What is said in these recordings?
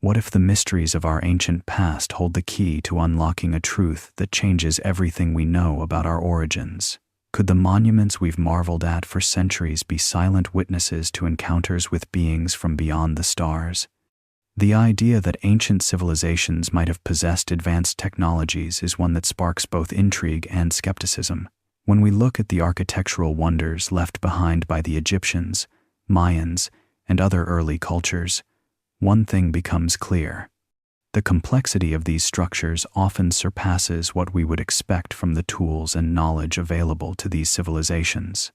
What if the mysteries of our ancient past hold the key to unlocking a truth that changes everything we know about our origins? Could the monuments we've marveled at for centuries be silent witnesses to encounters with beings from beyond the stars? The idea that ancient civilizations might have possessed advanced technologies is one that sparks both intrigue and skepticism. When we look at the architectural wonders left behind by the Egyptians, Mayans, and other early cultures, one thing becomes clear. The complexity of these structures often surpasses what we would expect from the tools and knowledge available to these civilizations.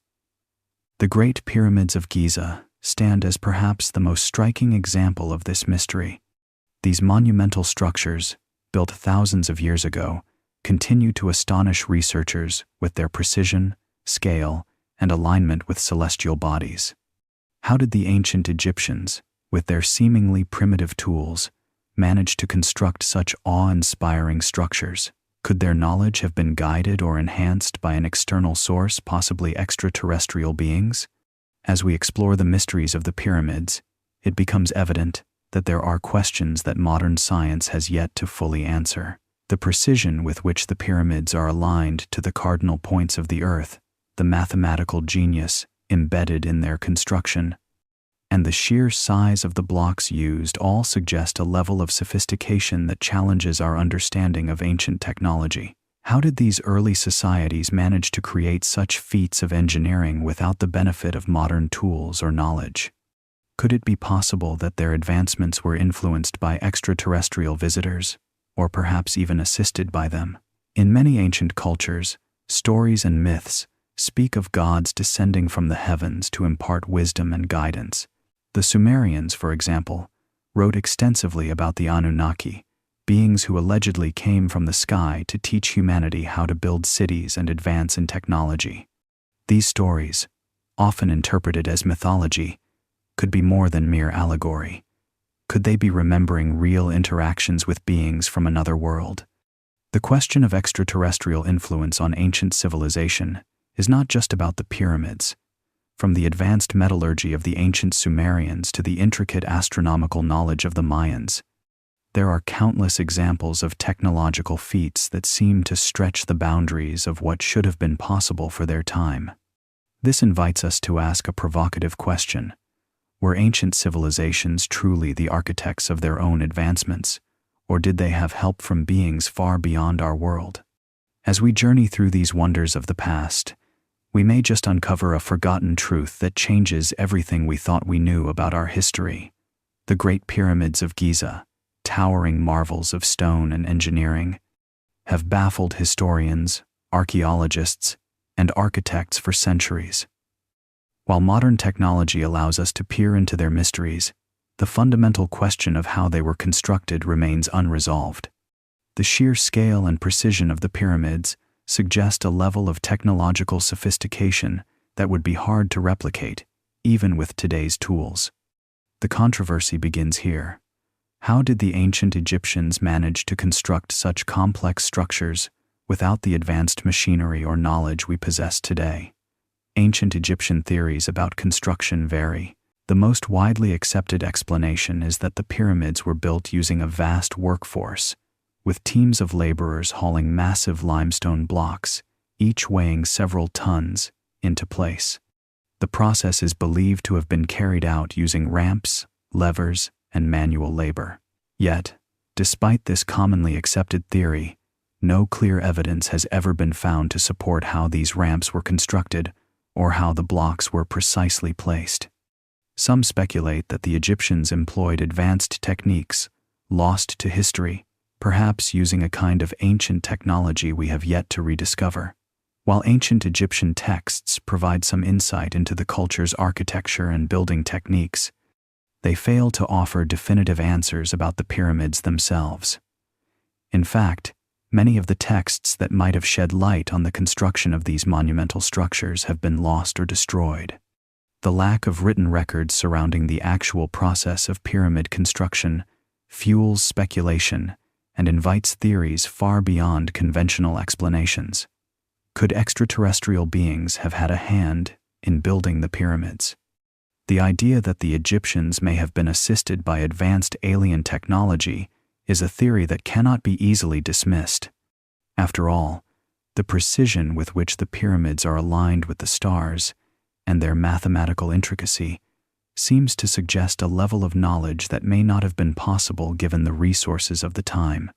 The Great Pyramids of Giza stand as perhaps the most striking example of this mystery. These monumental structures, built thousands of years ago, continue to astonish researchers with their precision, scale, and alignment with celestial bodies. How did the ancient Egyptians, with their seemingly primitive tools, manage to construct such awe-inspiring structures? Could their knowledge have been guided or enhanced by an external source, possibly extraterrestrial beings? As we explore the mysteries of the pyramids, it becomes evident that there are questions that modern science has yet to fully answer. The precision with which the pyramids are aligned to the cardinal points of the earth, the mathematical genius embedded in their construction, and the sheer size of the blocks used all suggest a level of sophistication that challenges our understanding of ancient technology. How did these early societies manage to create such feats of engineering without the benefit of modern tools or knowledge? Could it be possible that their advancements were influenced by extraterrestrial visitors, or perhaps even assisted by them? In many ancient cultures, stories and myths speak of gods descending from the heavens to impart wisdom and guidance. The Sumerians, for example, wrote extensively about the Anunnaki, beings who allegedly came from the sky to teach humanity how to build cities and advance in technology. These stories, often interpreted as mythology, could be more than mere allegory. Could they be remembering real interactions with beings from another world? The question of extraterrestrial influence on ancient civilization is not just about the pyramids. From the advanced metallurgy of the ancient Sumerians to the intricate astronomical knowledge of the Mayans, there are countless examples of technological feats that seem to stretch the boundaries of what should have been possible for their time. This invites us to ask a provocative question. Were ancient civilizations truly the architects of their own advancements, or did they have help from beings far beyond our world? As we journey through these wonders of the past, we may just uncover a forgotten truth that changes everything we thought we knew about our history. The Great Pyramids of Giza, towering marvels of stone and engineering, have baffled historians, archaeologists, and architects for centuries. While modern technology allows us to peer into their mysteries, the fundamental question of how they were constructed remains unresolved. The sheer scale and precision of the pyramids suggest a level of technological sophistication that would be hard to replicate, even with today's tools. The controversy begins here. How did the ancient Egyptians manage to construct such complex structures without the advanced machinery or knowledge we possess today? Ancient Egyptian theories about construction vary. The most widely accepted explanation is that the pyramids were built using a vast workforce, with teams of laborers hauling massive limestone blocks, each weighing several tons, into place. The process is believed to have been carried out using ramps, levers, and manual labor. Yet, despite this commonly accepted theory, no clear evidence has ever been found to support how these ramps were constructed or how the blocks were precisely placed. Some speculate that the Egyptians employed advanced techniques, lost to history, perhaps using a kind of ancient technology we have yet to rediscover. While ancient Egyptian texts provide some insight into the culture's architecture and building techniques, they fail to offer definitive answers about the pyramids themselves. In fact, many of the texts that might have shed light on the construction of these monumental structures have been lost or destroyed. The lack of written records surrounding the actual process of pyramid construction fuels speculation and invites theories far beyond conventional explanations. Could extraterrestrial beings have had a hand in building the pyramids? The idea that the Egyptians may have been assisted by advanced alien technology is a theory that cannot be easily dismissed. After all, the precision with which the pyramids are aligned with the stars, and their mathematical intricacy, seems to suggest a level of knowledge that may not have been possible given the resources of the time.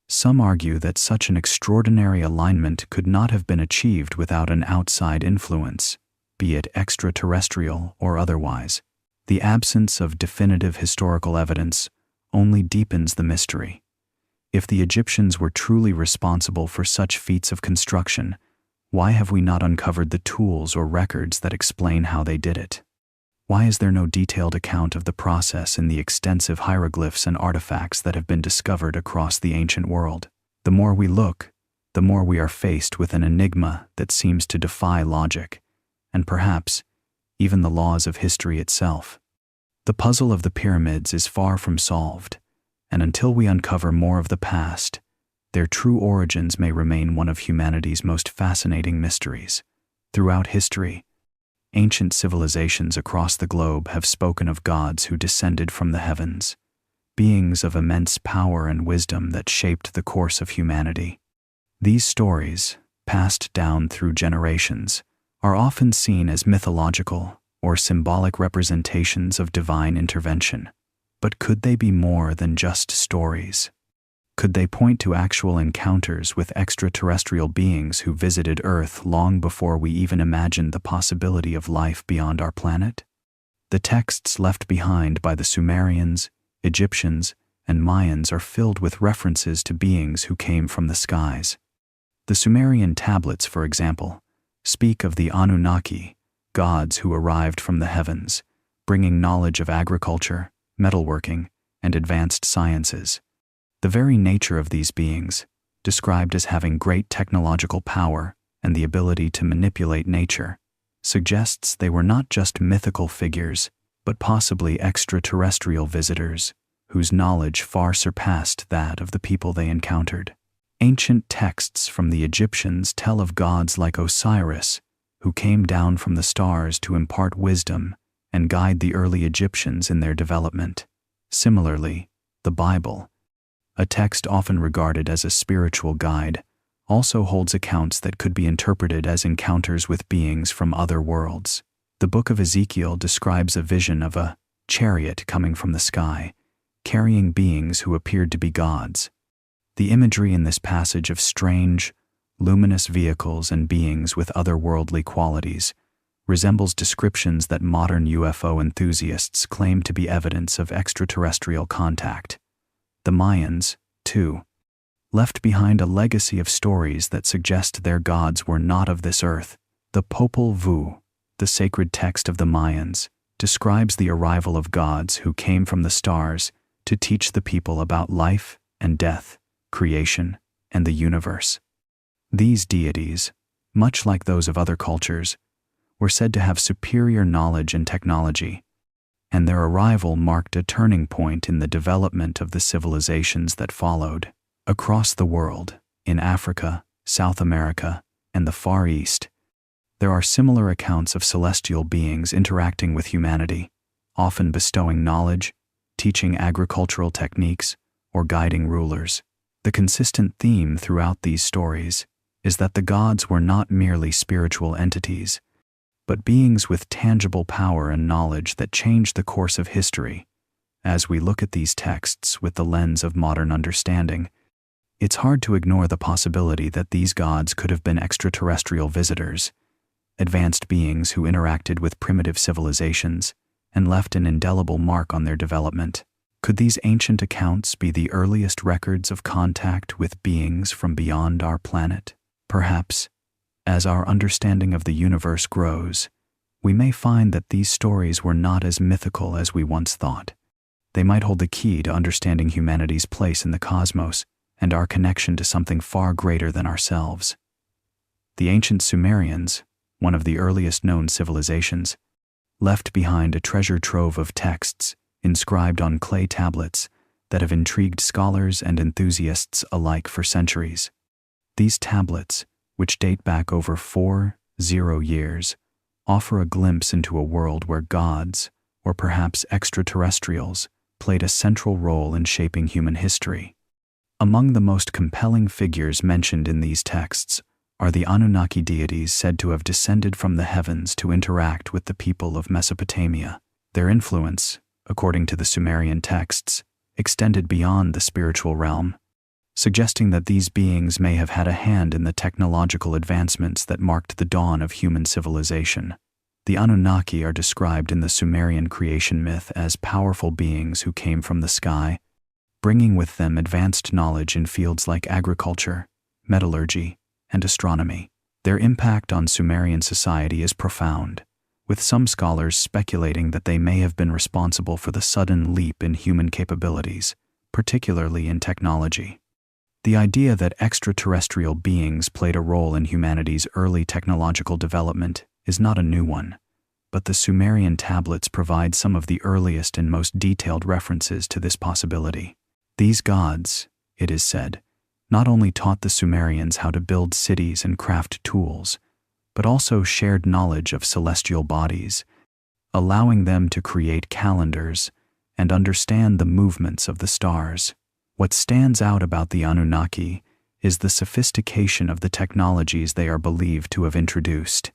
Some argue that such an extraordinary alignment could not have been achieved without an outside influence, be it extraterrestrial or otherwise. The absence of definitive historical evidence only deepens the mystery. If the Egyptians were truly responsible for such feats of construction, why have we not uncovered the tools or records that explain how they did it? Why is there no detailed account of the process in the extensive hieroglyphs and artifacts that have been discovered across the ancient world? The more we look, the more we are faced with an enigma that seems to defy logic, and perhaps even the laws of history itself. The puzzle of the pyramids is far from solved, and until we uncover more of the past, their true origins may remain one of humanity's most fascinating mysteries. Throughout history, ancient civilizations across the globe have spoken of gods who descended from the heavens, beings of immense power and wisdom that shaped the course of humanity. These stories, passed down through generations, are often seen as mythological or symbolic representations of divine intervention. But could they be more than just stories? Could they point to actual encounters with extraterrestrial beings who visited Earth long before we even imagined the possibility of life beyond our planet? The texts left behind by the Sumerians, Egyptians, and Mayans are filled with references to beings who came from the skies. The Sumerian tablets, for example, speak of the Anunnaki, gods who arrived from the heavens, bringing knowledge of agriculture, metalworking, and advanced sciences. The very nature of these beings, described as having great technological power and the ability to manipulate nature, suggests they were not just mythical figures, but possibly extraterrestrial visitors, whose knowledge far surpassed that of the people they encountered. Ancient texts from the Egyptians tell of gods like Osiris, who came down from the stars to impart wisdom and guide the early Egyptians in their development. Similarly, the Bible, a text often regarded as a spiritual guide, also holds accounts that could be interpreted as encounters with beings from other worlds. The book of Ezekiel describes a vision of a chariot coming from the sky, carrying beings who appeared to be gods. The imagery in this passage of strange, luminous vehicles and beings with otherworldly qualities resembles descriptions that modern UFO enthusiasts claim to be evidence of extraterrestrial contact. The Mayans, too, left behind a legacy of stories that suggest their gods were not of this earth. The Popol Vuh, the sacred text of the Mayans, describes the arrival of gods who came from the stars to teach the people about life and death, creation, and the universe. These deities, much like those of other cultures, were said to have superior knowledge and technology, and their arrival marked a turning point in the development of the civilizations that followed. Across the world, in Africa, South America, and the Far East, there are similar accounts of celestial beings interacting with humanity, often bestowing knowledge, teaching agricultural techniques, or guiding rulers. The consistent theme throughout these stories is that the gods were not merely spiritual entities, but beings with tangible power and knowledge that changed the course of history. As we look at these texts with the lens of modern understanding, it's hard to ignore the possibility that these gods could have been extraterrestrial visitors, advanced beings who interacted with primitive civilizations and left an indelible mark on their development. Could these ancient accounts be the earliest records of contact with beings from beyond our planet? Perhaps, as our understanding of the universe grows, we may find that these stories were not as mythical as we once thought. They might hold the key to understanding humanity's place in the cosmos and our connection to something far greater than ourselves. The ancient Sumerians, one of the earliest known civilizations, left behind a treasure trove of texts inscribed on clay tablets that have intrigued scholars and enthusiasts alike for centuries. These tablets, which date back over 40 years, offer a glimpse into a world where gods, or perhaps extraterrestrials, played a central role in shaping human history. Among the most compelling figures mentioned in these texts are the Anunnaki deities said to have descended from the heavens to interact with the people of Mesopotamia. Their influence, according to the Sumerian texts, extended beyond the spiritual realm, suggesting that these beings may have had a hand in the technological advancements that marked the dawn of human civilization. The Anunnaki are described in the Sumerian creation myth as powerful beings who came from the sky, bringing with them advanced knowledge in fields like agriculture, metallurgy, and astronomy. Their impact on Sumerian society is profound, with some scholars speculating that they may have been responsible for the sudden leap in human capabilities, particularly in technology. The idea that extraterrestrial beings played a role in humanity's early technological development is not a new one, but the Sumerian tablets provide some of the earliest and most detailed references to this possibility. These gods, it is said, not only taught the Sumerians how to build cities and craft tools, but also shared knowledge of celestial bodies, allowing them to create calendars and understand the movements of the stars. What stands out about the Anunnaki is the sophistication of the technologies they are believed to have introduced.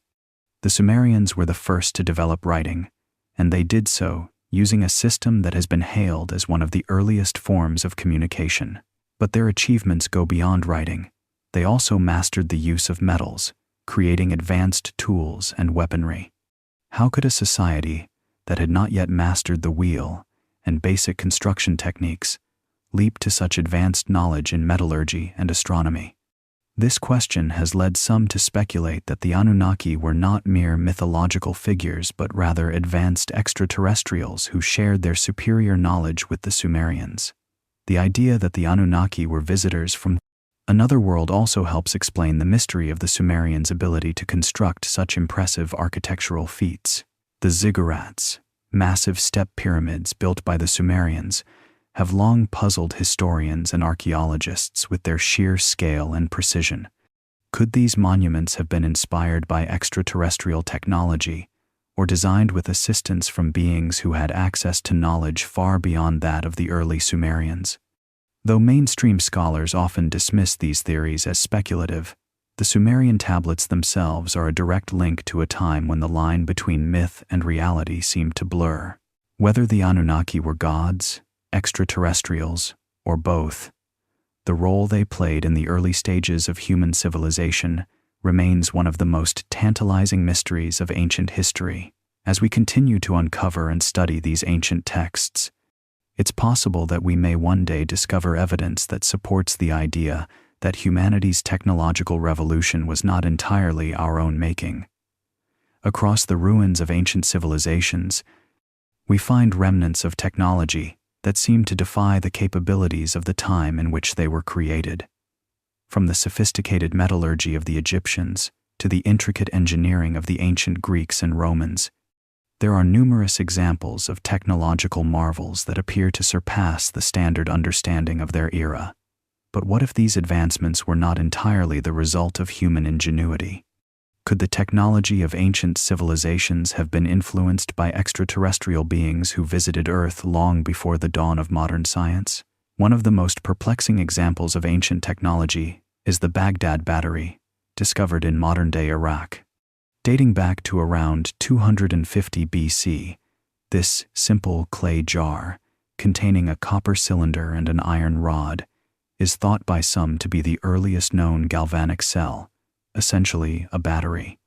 The Sumerians were the first to develop writing, and they did so using a system that has been hailed as one of the earliest forms of communication. But their achievements go beyond writing. They also mastered the use of metals, creating advanced tools and weaponry. How could a society that had not yet mastered the wheel and basic construction techniques leap to such advanced knowledge in metallurgy and astronomy? This question has led some to speculate that the Anunnaki were not mere mythological figures but rather advanced extraterrestrials who shared their superior knowledge with the Sumerians. The idea that the Anunnaki were visitors from another world also helps explain the mystery of the Sumerians' ability to construct such impressive architectural feats. The ziggurats, massive step pyramids built by the Sumerians, have long puzzled historians and archaeologists with their sheer scale and precision. Could these monuments have been inspired by extraterrestrial technology, or designed with assistance from beings who had access to knowledge far beyond that of the early Sumerians? Though mainstream scholars often dismiss these theories as speculative, the Sumerian tablets themselves are a direct link to a time when the line between myth and reality seemed to blur. Whether the Anunnaki were gods, extraterrestrials, or both, the role they played in the early stages of human civilization remains one of the most tantalizing mysteries of ancient history. As we continue to uncover and study these ancient texts, it's possible that we may one day discover evidence that supports the idea that humanity's technological revolution was not entirely our own making. Across the ruins of ancient civilizations, we find remnants of technology that seem to defy the capabilities of the time in which they were created. From the sophisticated metallurgy of the Egyptians to the intricate engineering of the ancient Greeks and Romans, there are numerous examples of technological marvels that appear to surpass the standard understanding of their era. But what if these advancements were not entirely the result of human ingenuity? Could the technology of ancient civilizations have been influenced by extraterrestrial beings who visited Earth long before the dawn of modern science? One of the most perplexing examples of ancient technology is the Baghdad Battery, discovered in modern-day Iraq. Dating back to around 250 BC, this simple clay jar, containing a copper cylinder and an iron rod, is thought by some to be the earliest known galvanic cell, essentially a battery.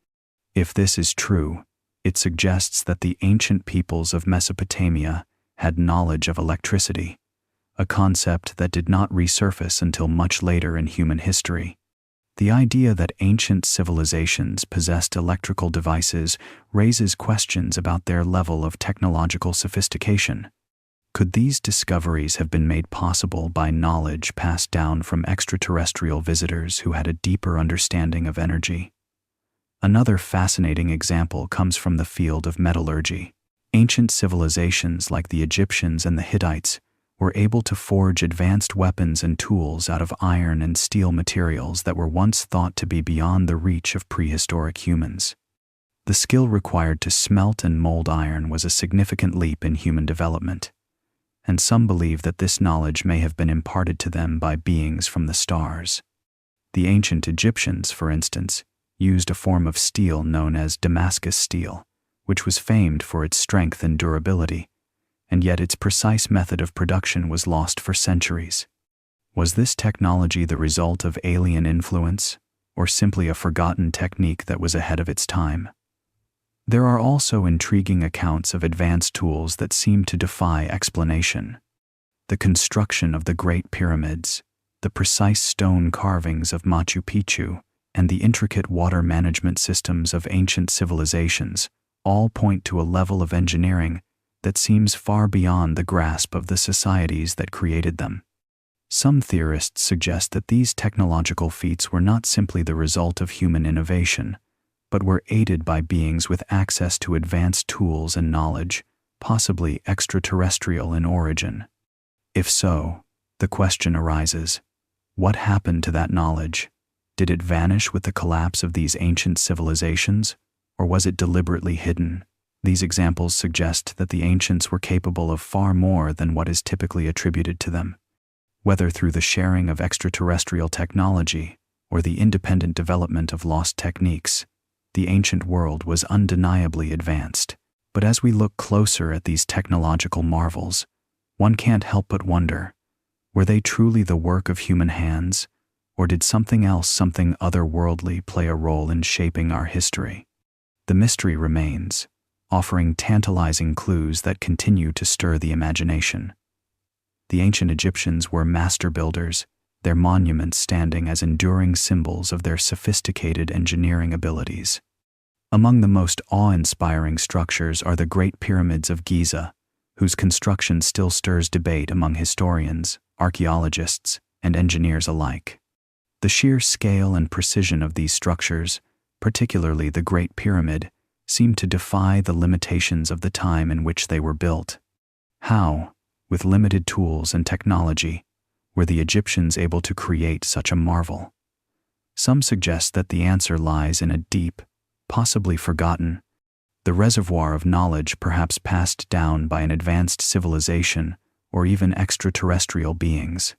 If this is true, it suggests that the ancient peoples of Mesopotamia had knowledge of electricity, a concept that did not resurface until much later in human history. The idea that ancient civilizations possessed electrical devices raises questions about their level of technological sophistication. Could these discoveries have been made possible by knowledge passed down from extraterrestrial visitors who had a deeper understanding of energy? Another fascinating example comes from the field of metallurgy. Ancient civilizations like the Egyptians and the Hittites were able to forge advanced weapons and tools out of iron and steel materials that were once thought to be beyond the reach of prehistoric humans. The skill required to smelt and mold iron was a significant leap in human development, and some believe that this knowledge may have been imparted to them by beings from the stars. The ancient Egyptians, for instance, used a form of steel known as Damascus steel, which was famed for its strength and durability, and yet its precise method of production was lost for centuries. Was this technology the result of alien influence, or simply a forgotten technique that was ahead of its time? There are also intriguing accounts of advanced tools that seem to defy explanation. The construction of the Great Pyramids, the precise stone carvings of Machu Picchu, and the intricate water management systems of ancient civilizations all point to a level of engineering that seems far beyond the grasp of the societies that created them. Some theorists suggest that these technological feats were not simply the result of human innovation, but were aided by beings with access to advanced tools and knowledge, possibly extraterrestrial in origin. If so, the question arises, what happened to that knowledge? Did it vanish with the collapse of these ancient civilizations, or was it deliberately hidden? These examples suggest that the ancients were capable of far more than what is typically attributed to them. Whether through the sharing of extraterrestrial technology or the independent development of lost techniques, the ancient world was undeniably advanced. But as we look closer at these technological marvels, one can't help but wonder, were they truly the work of human hands, or did something else, something otherworldly, play a role in shaping our history? The mystery remains, offering tantalizing clues that continue to stir the imagination. The ancient Egyptians were master builders, their monuments standing as enduring symbols of their sophisticated engineering abilities. Among the most awe-inspiring structures are the Great Pyramids of Giza, whose construction still stirs debate among historians, archaeologists, and engineers alike. The sheer scale and precision of these structures, particularly the Great Pyramid, seem to defy the limitations of the time in which they were built. How, with limited tools and technology, were the Egyptians able to create such a marvel? Some suggest that the answer lies in a deep, possibly forgotten, the reservoir of knowledge perhaps passed down by an advanced civilization or even extraterrestrial beings.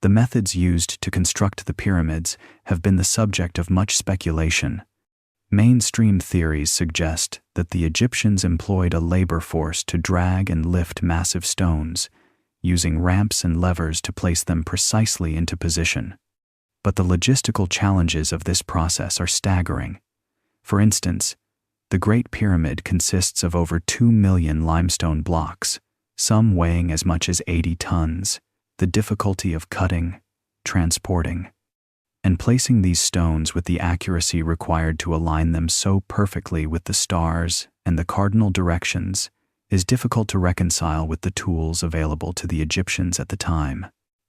The methods used to construct the pyramids have been the subject of much speculation. Mainstream theories suggest that the Egyptians employed a labor force to drag and lift massive stones, using ramps and levers to place them precisely into position. But the logistical challenges of this process are staggering. For instance, the Great Pyramid consists of over 2 million limestone blocks, some weighing as much as 80 tons. The difficulty of cutting, transporting, and placing these stones with the accuracy required to align them so perfectly with the stars and the cardinal directions is difficult to reconcile with the tools available to the Egyptians at the time.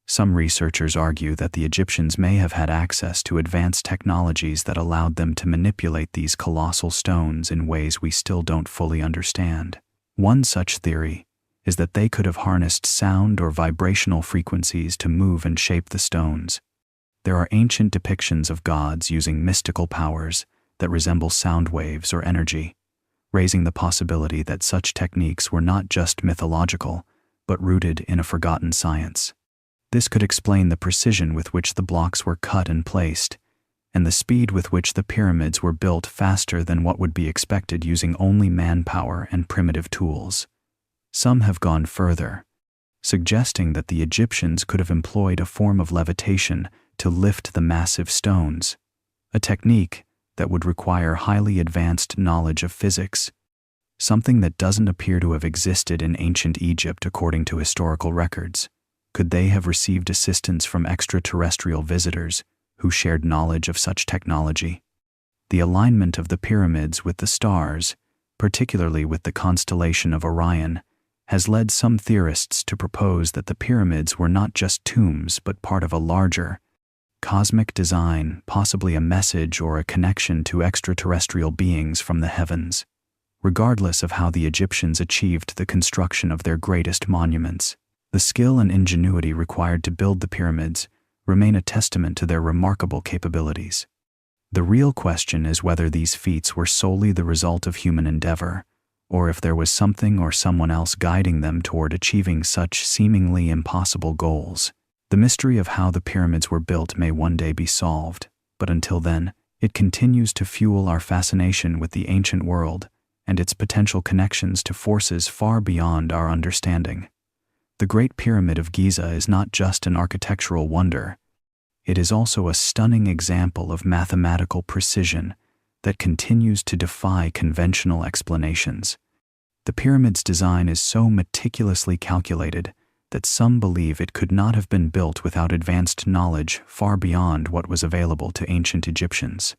Some researchers argue that the Egyptians may have had access to advanced technologies that allowed them to manipulate these colossal stones in ways we still don't fully understand. One such theory is that they could have harnessed sound or vibrational frequencies to move and shape the stones. There are ancient depictions of gods using mystical powers that resemble sound waves or energy, raising the possibility that such techniques were not just mythological, but rooted in a forgotten science. This could explain the precision with which the blocks were cut and placed, and the speed with which the pyramids were built faster than what would be expected using only manpower and primitive tools. Some have gone further, suggesting that the Egyptians could have employed a form of levitation to lift the massive stones, a technique that would require highly advanced knowledge of physics, something that doesn't appear to have existed in ancient Egypt according to historical records. Could they have received assistance from extraterrestrial visitors who shared knowledge of such technology? The alignment of the pyramids with the stars, particularly with the constellation of Orion, has led some theorists to propose that the pyramids were not just tombs but part of a larger, cosmic design, possibly a message or a connection to extraterrestrial beings from the heavens. Regardless of how the Egyptians achieved the construction of their greatest monuments, the skill and ingenuity required to build the pyramids remain a testament to their remarkable capabilities. The real question is whether these feats were solely the result of human endeavor, or if there was something or someone else guiding them toward achieving such seemingly impossible goals. The mystery of how the pyramids were built may one day be solved, but until then, it continues to fuel our fascination with the ancient world and its potential connections to forces far beyond our understanding. The Great Pyramid of Giza is not just an architectural wonder. It is also a stunning example of mathematical precision that continues to defy conventional explanations. The pyramid's design is so meticulously calculated that some believe it could not have been built without advanced knowledge far beyond what was available to ancient Egyptians.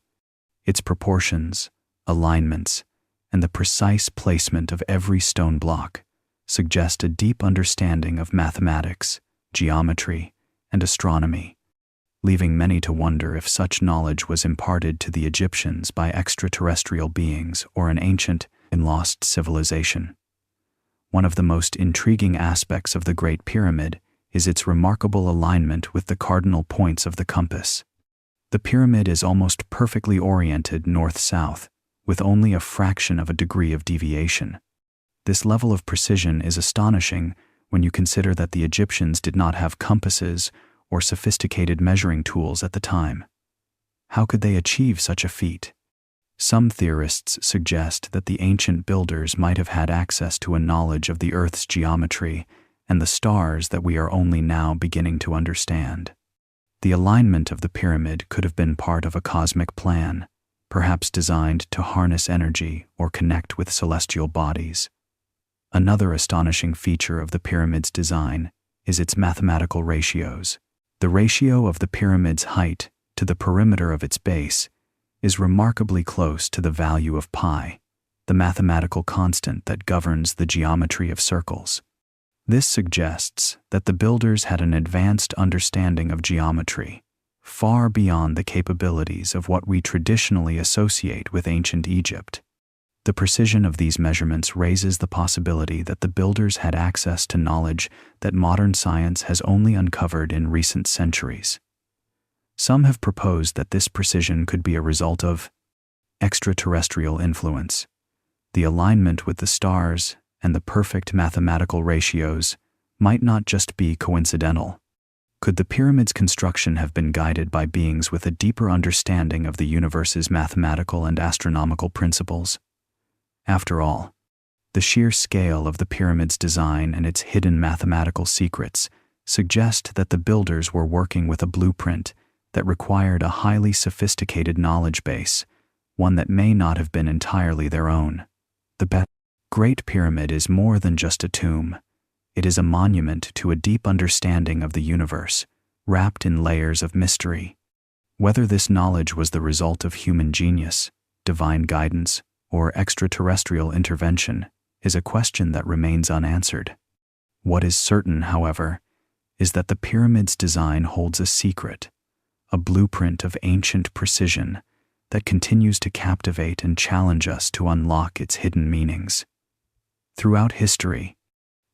Its proportions, alignments, and the precise placement of every stone block suggest a deep understanding of mathematics, geometry, and astronomy, leaving many to wonder if such knowledge was imparted to the Egyptians by extraterrestrial beings or an ancient and lost civilization. One of the most intriguing aspects of the Great Pyramid is its remarkable alignment with the cardinal points of the compass. The pyramid is almost perfectly oriented north-south, with only a fraction of a degree of deviation. This level of precision is astonishing when you consider that the Egyptians did not have compasses or sophisticated measuring tools at the time. How could they achieve such a feat? Some theorists suggest that the ancient builders might have had access to a knowledge of the Earth's geometry and the stars that we are only now beginning to understand. The alignment of the pyramid could have been part of a cosmic plan, perhaps designed to harness energy or connect with celestial bodies. Another astonishing feature of the pyramid's design is its mathematical ratios. The ratio of the pyramid's height to the perimeter of its base is remarkably close to the value of pi, the mathematical constant that governs the geometry of circles. This suggests that the builders had an advanced understanding of geometry, far beyond the capabilities of what we traditionally associate with ancient Egypt. The precision of these measurements raises the possibility that the builders had access to knowledge that modern science has only uncovered in recent centuries. Some have proposed that this precision could be a result of extraterrestrial influence. The alignment with the stars and the perfect mathematical ratios might not just be coincidental. Could the pyramid's construction have been guided by beings with a deeper understanding of the universe's mathematical and astronomical principles? After all, the sheer scale of the pyramid's design and its hidden mathematical secrets suggest that the builders were working with a blueprint that required a highly sophisticated knowledge base, one that may not have been entirely their own. The Great Pyramid is more than just a tomb. It is a monument to a deep understanding of the universe, wrapped in layers of mystery. Whether this knowledge was the result of human genius, divine guidance, or extraterrestrial intervention is a question that remains unanswered. What is certain, however, is that the pyramid's design holds a secret, a blueprint of ancient precision that continues to captivate and challenge us to unlock its hidden meanings. Throughout history,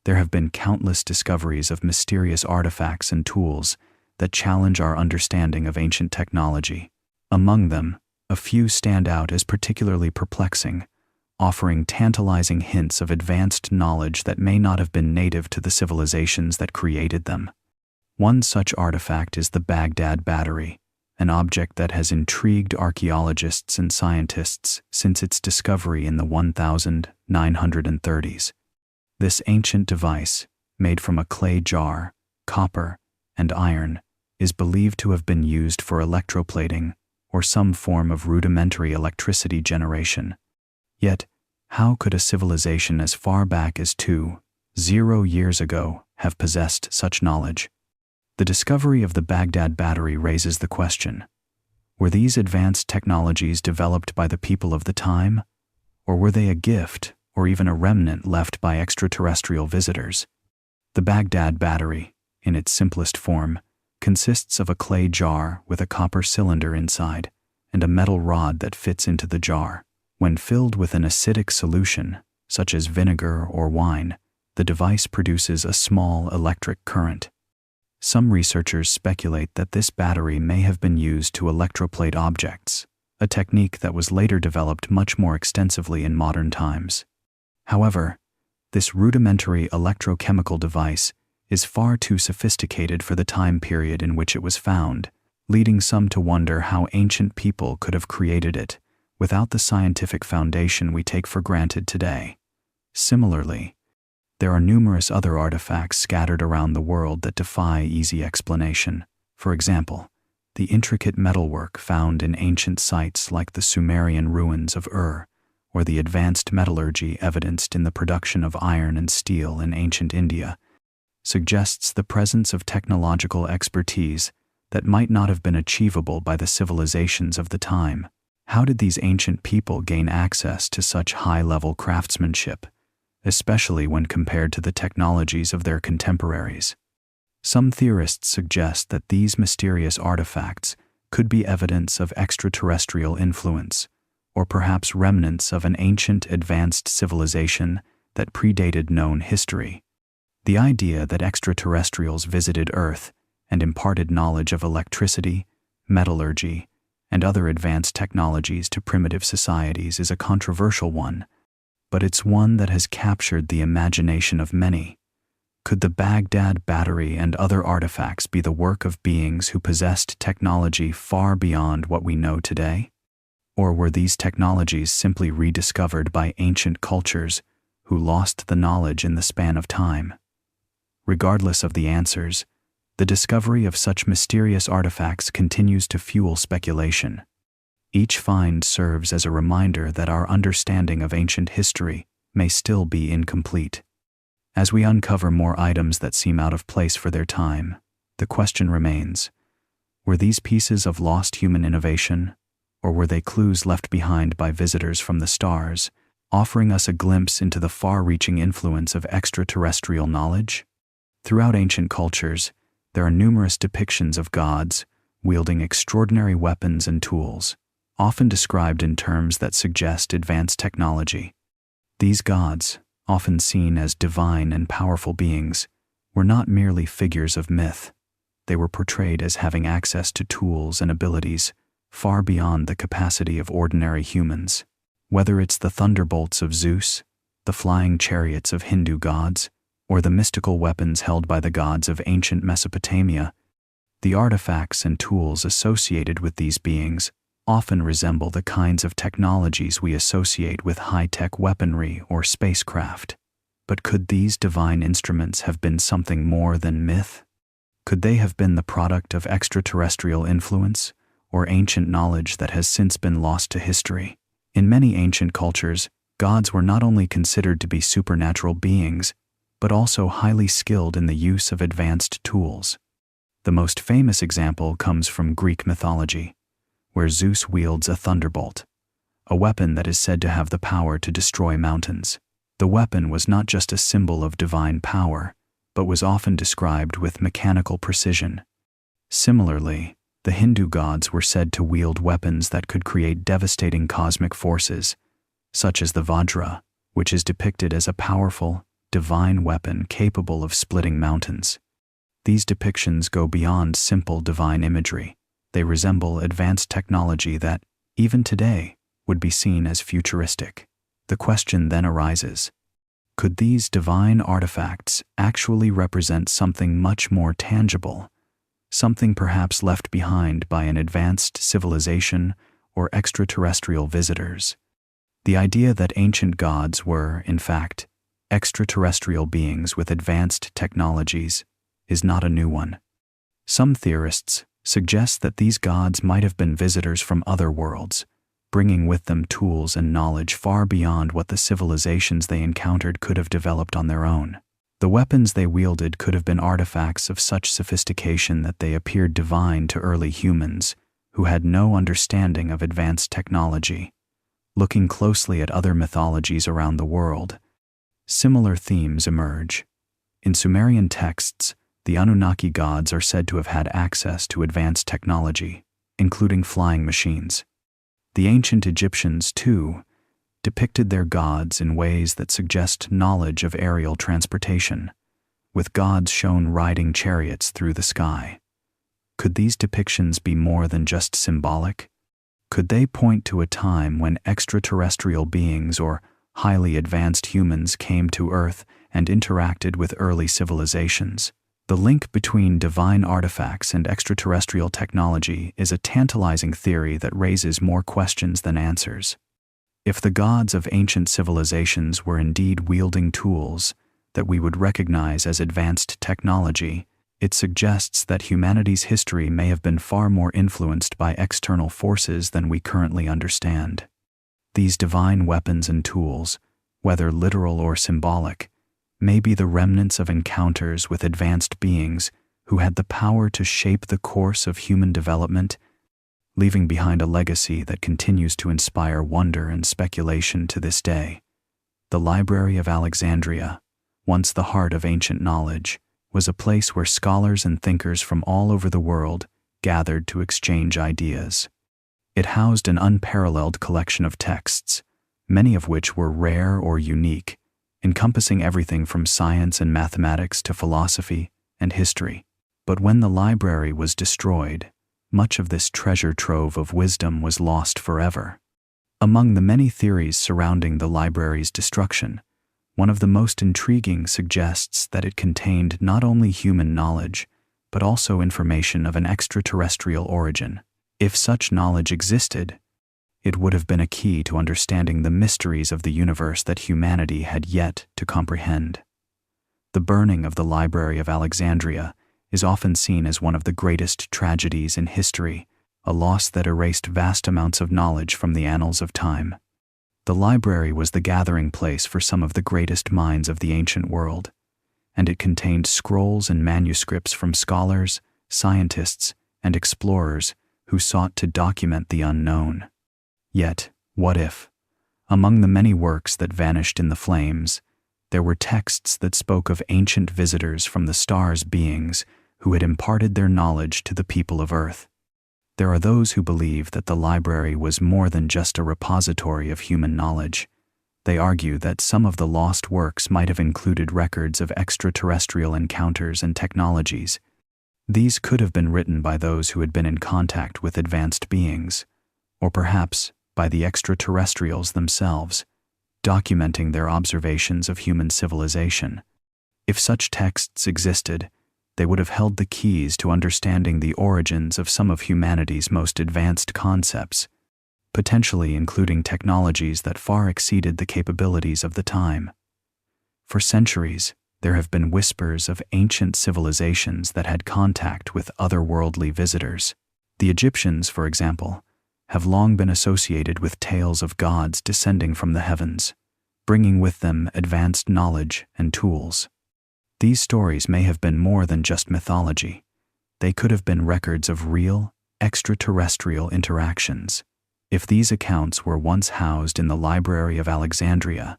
there have been countless discoveries of mysterious artifacts and tools that challenge our understanding of ancient technology. Among them, a few stand out as particularly perplexing, offering tantalizing hints of advanced knowledge that may not have been native to the civilizations that created them. One such artifact is the Baghdad Battery, an object that has intrigued archaeologists and scientists since its discovery in the 1930s. This ancient device, made from a clay jar, copper, and iron, is believed to have been used for electroplating or some form of rudimentary electricity generation. Yet, how could a civilization as far back as 20 years ago have possessed such knowledge? The discovery of the Baghdad Battery raises the question: were these advanced technologies developed by the people of the time, or were they a gift or even a remnant left by extraterrestrial visitors? The Baghdad Battery, in its simplest form, consists of a clay jar with a copper cylinder inside and a metal rod that fits into the jar. When filled with an acidic solution, such as vinegar or wine, the device produces a small electric current. Some researchers speculate that this battery may have been used to electroplate objects, a technique that was later developed much more extensively in modern times. However, this rudimentary electrochemical device is far too sophisticated for the time period in which it was found, leading some to wonder how ancient people could have created it without the scientific foundation we take for granted today. Similarly, there are numerous other artifacts scattered around the world that defy easy explanation. For example, the intricate metalwork found in ancient sites like the Sumerian ruins of Ur, or the advanced metallurgy evidenced in the production of iron and steel in ancient India, suggests the presence of technological expertise that might not have been achievable by the civilizations of the time. How did these ancient people gain access to such high-level craftsmanship, especially when compared to the technologies of their contemporaries? Some theorists suggest that these mysterious artifacts could be evidence of extraterrestrial influence, or perhaps remnants of an ancient advanced civilization that predated known history. The idea that extraterrestrials visited Earth and imparted knowledge of electricity, metallurgy, and other advanced technologies to primitive societies is a controversial one, but it's one that has captured the imagination of many. Could the Baghdad Battery and other artifacts be the work of beings who possessed technology far beyond what we know today? Or were these technologies simply rediscovered by ancient cultures who lost the knowledge in the span of time? Regardless of the answers, the discovery of such mysterious artifacts continues to fuel speculation. Each find serves as a reminder that our understanding of ancient history may still be incomplete. As we uncover more items that seem out of place for their time, the question remains: were these pieces of lost human innovation, or were they clues left behind by visitors from the stars, offering us a glimpse into the far-reaching influence of extraterrestrial knowledge? Throughout ancient cultures, there are numerous depictions of gods wielding extraordinary weapons and tools, often described in terms that suggest advanced technology. These gods, often seen as divine and powerful beings, were not merely figures of myth. They were portrayed as having access to tools and abilities far beyond the capacity of ordinary humans. Whether it's the thunderbolts of Zeus, the flying chariots of Hindu gods, or the mystical weapons held by the gods of ancient Mesopotamia, the artifacts and tools associated with these beings often resemble the kinds of technologies we associate with high-tech weaponry or spacecraft. But could these divine instruments have been something more than myth? Could they have been the product of extraterrestrial influence, or ancient knowledge that has since been lost to history? In many ancient cultures, gods were not only considered to be supernatural beings, but also highly skilled in the use of advanced tools. The most famous example comes from Greek mythology, where Zeus wields a thunderbolt, a weapon that is said to have the power to destroy mountains. The weapon was not just a symbol of divine power, but was often described with mechanical precision. Similarly, the Hindu gods were said to wield weapons that could create devastating cosmic forces, such as the Vajra, which is depicted as a powerful, divine weapon capable of splitting mountains. These depictions go beyond simple divine imagery. They resemble advanced technology that, even today, would be seen as futuristic. The question then arises: could these divine artifacts actually represent something much more tangible, something perhaps left behind by an advanced civilization or extraterrestrial visitors? The idea that ancient gods were, in fact, extraterrestrial beings with advanced technologies is not a new one. Some theorists suggest that these gods might have been visitors from other worlds, bringing with them tools and knowledge far beyond what the civilizations they encountered could have developed on their own. The weapons they wielded could have been artifacts of such sophistication that they appeared divine to early humans who had no understanding of advanced technology. Looking closely at other mythologies around the world, similar themes emerge. In Sumerian texts, the Anunnaki gods are said to have had access to advanced technology, including flying machines. The ancient Egyptians, too, depicted their gods in ways that suggest knowledge of aerial transportation, with gods shown riding chariots through the sky. Could these depictions be more than just symbolic? Could they point to a time when extraterrestrial beings or highly advanced humans came to Earth and interacted with early civilizations? The link between divine artifacts and extraterrestrial technology is a tantalizing theory that raises more questions than answers. If the gods of ancient civilizations were indeed wielding tools that we would recognize as advanced technology, it suggests that humanity's history may have been far more influenced by external forces than we currently understand. These divine weapons and tools, whether literal or symbolic, may be the remnants of encounters with advanced beings who had the power to shape the course of human development, leaving behind a legacy that continues to inspire wonder and speculation to this day. The Library of Alexandria, once the heart of ancient knowledge, was a place where scholars and thinkers from all over the world gathered to exchange ideas. It housed an unparalleled collection of texts, many of which were rare or unique, encompassing everything from science and mathematics to philosophy and history. But when the library was destroyed, much of this treasure trove of wisdom was lost forever. Among the many theories surrounding the library's destruction, one of the most intriguing suggests that it contained not only human knowledge, but also information of an extraterrestrial origin. If such knowledge existed, it would have been a key to understanding the mysteries of the universe that humanity had yet to comprehend. The burning of the Library of Alexandria is often seen as one of the greatest tragedies in history, a loss that erased vast amounts of knowledge from the annals of time. The library was the gathering place for some of the greatest minds of the ancient world, and it contained scrolls and manuscripts from scholars, scientists, and explorers who sought to document the unknown. Yet, what if, among the many works that vanished in the flames, there were texts that spoke of ancient visitors from the stars, beings who had imparted their knowledge to the people of Earth? There are those who believe that the library was more than just a repository of human knowledge. They argue that some of the lost works might have included records of extraterrestrial encounters and technologies. These could have been written by those who had been in contact with advanced beings, or perhaps by the extraterrestrials themselves, documenting their observations of human civilization. If such texts existed, they would have held the keys to understanding the origins of some of humanity's most advanced concepts, potentially including technologies that far exceeded the capabilities of the time. For centuries, there have been whispers of ancient civilizations that had contact with otherworldly visitors. The Egyptians, for example, have long been associated with tales of gods descending from the heavens, bringing with them advanced knowledge and tools. These stories may have been more than just mythology. They could have been records of real, extraterrestrial interactions. If these accounts were once housed in the Library of Alexandria,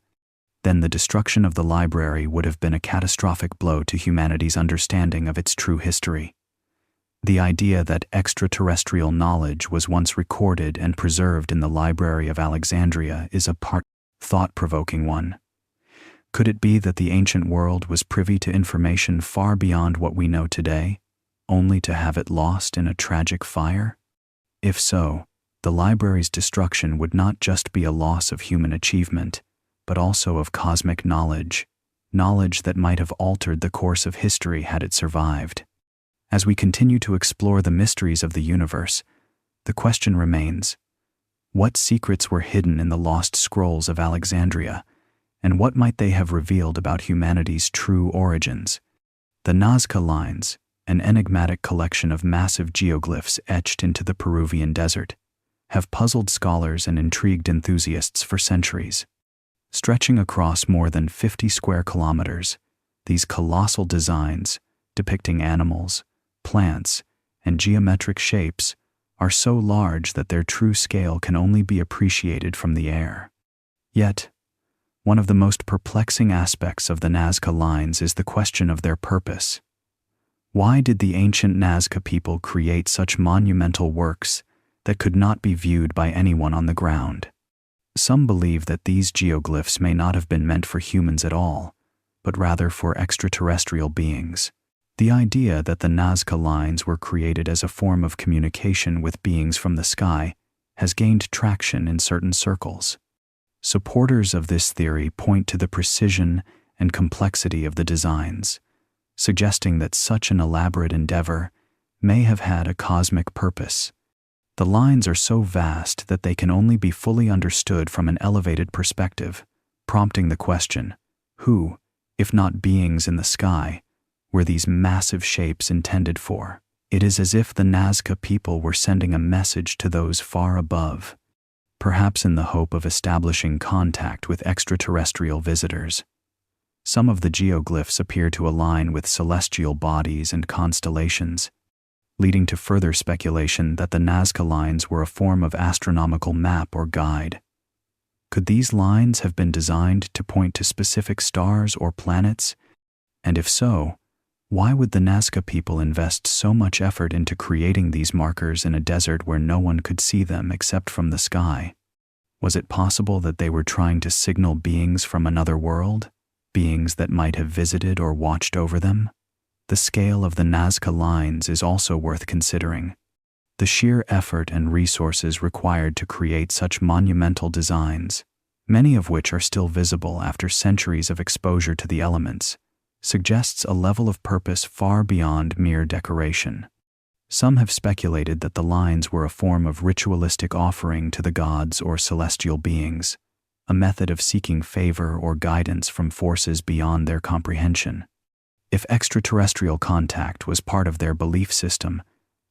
then the destruction of the library would have been a catastrophic blow to humanity's understanding of its true history. The idea that extraterrestrial knowledge was once recorded and preserved in the Library of Alexandria is a thought-provoking one. Could it be that the ancient world was privy to information far beyond what we know today, only to have it lost in a tragic fire? If so, the library's destruction would not just be a loss of human achievement, but also of cosmic knowledge that might have altered the course of history had it survived. As we continue to explore the mysteries of the universe, the question remains: what secrets were hidden in the lost scrolls of Alexandria, and what might they have revealed about humanity's true origins? The Nazca Lines, an enigmatic collection of massive geoglyphs etched into the Peruvian desert, have puzzled scholars and intrigued enthusiasts for centuries. Stretching across more than 50 square kilometers, these colossal designs, depicting animals, plants, and geometric shapes, are so large that their true scale can only be appreciated from the air. Yet, one of the most perplexing aspects of the Nazca Lines is the question of their purpose. Why did the ancient Nazca people create such monumental works that could not be viewed by anyone on the ground? Some believe that these geoglyphs may not have been meant for humans at all, but rather for extraterrestrial beings. The idea that the Nazca Lines were created as a form of communication with beings from the sky has gained traction in certain circles. Supporters of this theory point to the precision and complexity of the designs, suggesting that such an elaborate endeavor may have had a cosmic purpose. The lines are so vast that they can only be fully understood from an elevated perspective, prompting the question, who, if not beings in the sky, were these massive shapes intended for? It is as if the Nazca people were sending a message to those far above, perhaps in the hope of establishing contact with extraterrestrial visitors. Some of the geoglyphs appear to align with celestial bodies and constellations, leading to further speculation that the Nazca lines were a form of astronomical map or guide. Could these lines have been designed to point to specific stars or planets? And if so, why would the Nazca people invest so much effort into creating these markers in a desert where no one could see them except from the sky? Was it possible that they were trying to signal beings from another world, beings that might have visited or watched over them? The scale of the Nazca lines is also worth considering. The sheer effort and resources required to create such monumental designs, many of which are still visible after centuries of exposure to the elements, suggests a level of purpose far beyond mere decoration. Some have speculated that the lines were a form of ritualistic offering to the gods or celestial beings, a method of seeking favor or guidance from forces beyond their comprehension. If extraterrestrial contact was part of their belief system,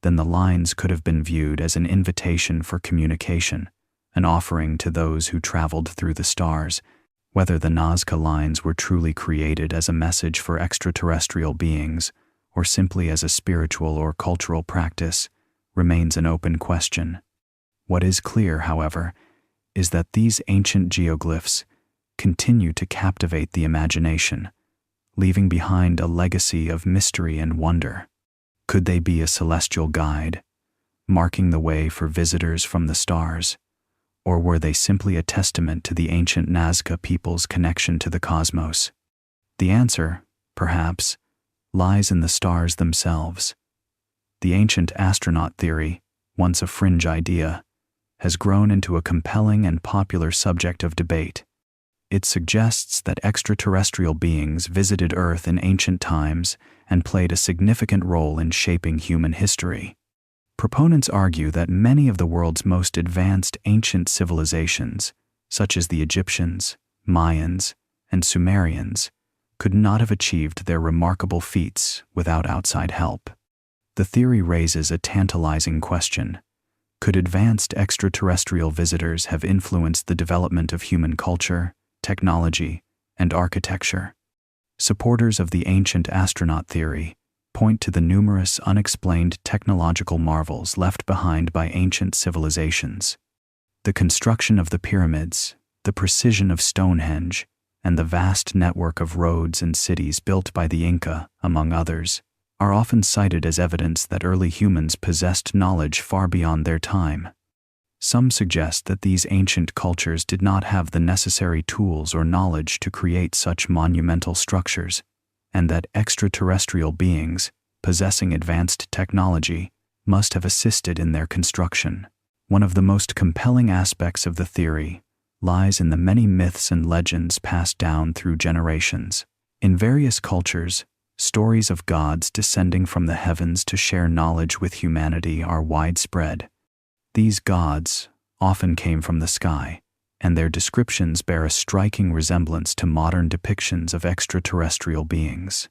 then the lines could have been viewed as an invitation for communication, an offering to those who traveled through the stars. Whether the Nazca lines were truly created as a message for extraterrestrial beings or simply as a spiritual or cultural practice remains an open question. What is clear, however, is that these ancient geoglyphs continue to captivate the imagination, leaving behind a legacy of mystery and wonder. Could they be a celestial guide, marking the way for visitors from the stars? Or were they simply a testament to the ancient Nazca people's connection to the cosmos? The answer, perhaps, lies in the stars themselves. The ancient astronaut theory, once a fringe idea, has grown into a compelling and popular subject of debate. It suggests that extraterrestrial beings visited Earth in ancient times and played a significant role in shaping human history. Proponents argue that many of the world's most advanced ancient civilizations, such as the Egyptians, Mayans, and Sumerians, could not have achieved their remarkable feats without outside help. The theory raises a tantalizing question. Could advanced extraterrestrial visitors have influenced the development of human culture, technology, and architecture? Supporters of the ancient astronaut theory point to the numerous unexplained technological marvels left behind by ancient civilizations. The construction of the pyramids, the precision of Stonehenge, and the vast network of roads and cities built by the Inca, among others, are often cited as evidence that early humans possessed knowledge far beyond their time. Some suggest that these ancient cultures did not have the necessary tools or knowledge to create such monumental structures, and that extraterrestrial beings, possessing advanced technology, must have assisted in their construction. One of the most compelling aspects of the theory lies in the many myths and legends passed down through generations. In various cultures, stories of gods descending from the heavens to share knowledge with humanity are widespread. These gods often came from the sky, and their descriptions bear a striking resemblance to modern depictions of extraterrestrial beings.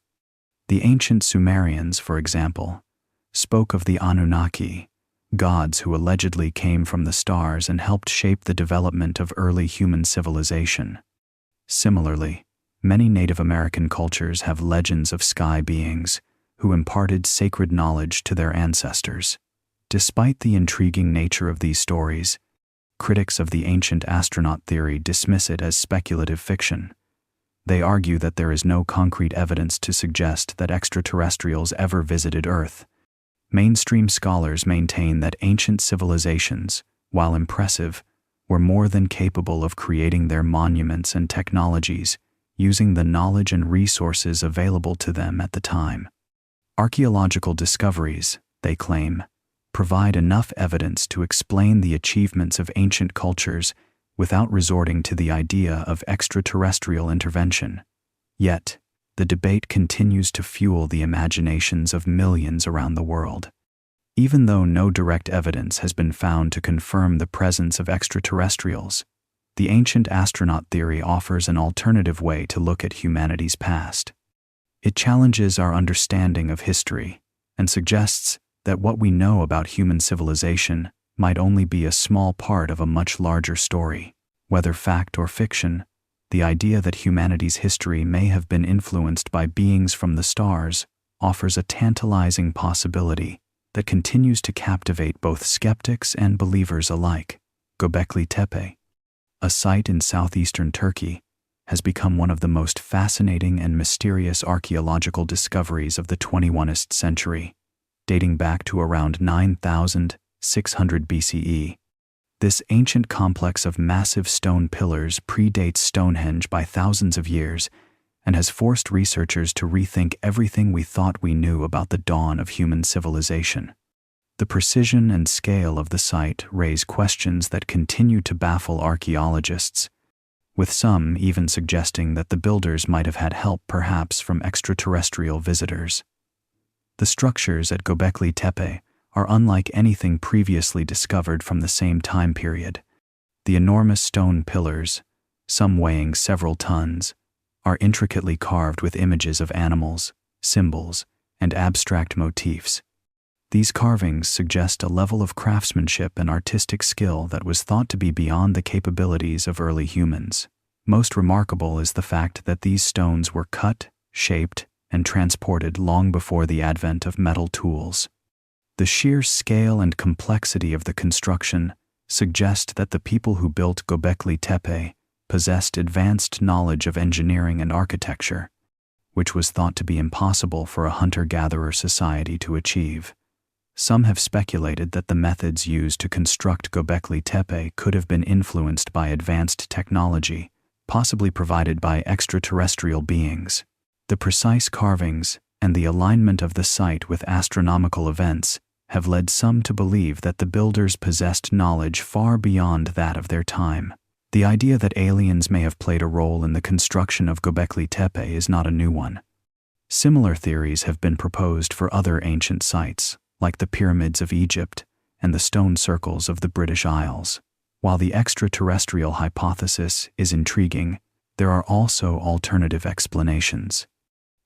The ancient Sumerians, for example, spoke of the Anunnaki, gods who allegedly came from the stars and helped shape the development of early human civilization. Similarly, many Native American cultures have legends of sky beings who imparted sacred knowledge to their ancestors. Despite the intriguing nature of these stories, critics of the ancient astronaut theory dismiss it as speculative fiction. They argue that there is no concrete evidence to suggest that extraterrestrials ever visited Earth. Mainstream scholars maintain that ancient civilizations, while impressive, were more than capable of creating their monuments and technologies using the knowledge and resources available to them at the time. Archaeological discoveries, they claim, provide enough evidence to explain the achievements of ancient cultures without resorting to the idea of extraterrestrial intervention. Yet, the debate continues to fuel the imaginations of millions around the world. Even though no direct evidence has been found to confirm the presence of extraterrestrials, the ancient astronaut theory offers an alternative way to look at humanity's past. It challenges our understanding of history and suggests that what we know about human civilization might only be a small part of a much larger story. Whether fact or fiction, the idea that humanity's history may have been influenced by beings from the stars offers a tantalizing possibility that continues to captivate both skeptics and believers alike. Göbekli Tepe, a site in southeastern Turkey, has become one of the most fascinating and mysterious archaeological discoveries of the 21st century, dating back to around 9,600 BCE. This ancient complex of massive stone pillars predates Stonehenge by thousands of years and has forced researchers to rethink everything we thought we knew about the dawn of human civilization. The precision and scale of the site raise questions that continue to baffle archaeologists, with some even suggesting that the builders might have had help perhaps from extraterrestrial visitors. The structures at Göbekli Tepe are unlike anything previously discovered from the same time period. The enormous stone pillars, some weighing several tons, are intricately carved with images of animals, symbols, and abstract motifs. These carvings suggest a level of craftsmanship and artistic skill that was thought to be beyond the capabilities of early humans. Most remarkable is the fact that these stones were cut, shaped, and transported long before the advent of metal tools. The sheer scale and complexity of the construction suggest that the people who built Göbekli Tepe possessed advanced knowledge of engineering and architecture, which was thought to be impossible for a hunter-gatherer society to achieve. Some have speculated that the methods used to construct Göbekli Tepe could have been influenced by advanced technology, possibly provided by extraterrestrial beings. The precise carvings and the alignment of the site with astronomical events have led some to believe that the builders possessed knowledge far beyond that of their time. The idea that aliens may have played a role in the construction of Göbekli Tepe is not a new one. Similar theories have been proposed for other ancient sites, like the pyramids of Egypt and the stone circles of the British Isles. While the extraterrestrial hypothesis is intriguing, there are also alternative explanations.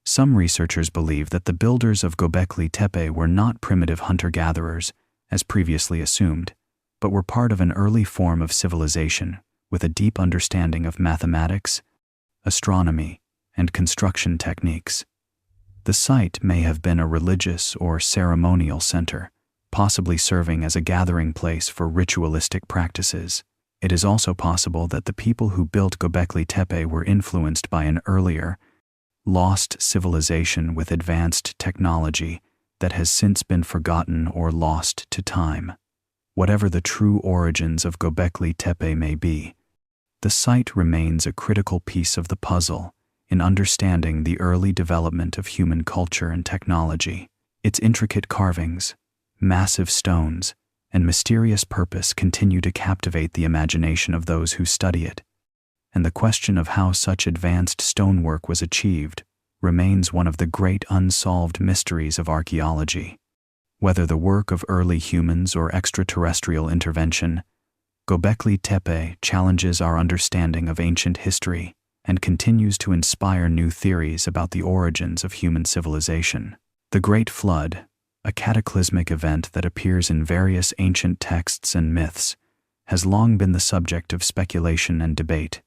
Some researchers believe that the builders of Göbekli Tepe were not primitive hunter-gatherers, as previously assumed, but were part of an early form of civilization with a deep understanding of mathematics, astronomy, and construction techniques. The site may have been a religious or ceremonial center, possibly serving as a gathering place for ritualistic practices. It is also possible that the people who built Göbekli Tepe were influenced by an earlier, lost civilization with advanced technology that has since been forgotten or lost to time. Whatever the true origins of Göbekli Tepe may be, the site remains a critical piece of the puzzle in understanding the early development of human culture and technology. Its intricate carvings, massive stones, and mysterious purpose continue to captivate the imagination of those who study it, and the question of how such advanced stonework was achieved remains one of the great unsolved mysteries of archaeology. Whether the work of early humans or extraterrestrial intervention, Göbekli Tepe challenges our understanding of ancient history and continues to inspire new theories about the origins of human civilization. The Great Flood, a cataclysmic event that appears in various ancient texts and myths, has long been the subject of speculation and debate.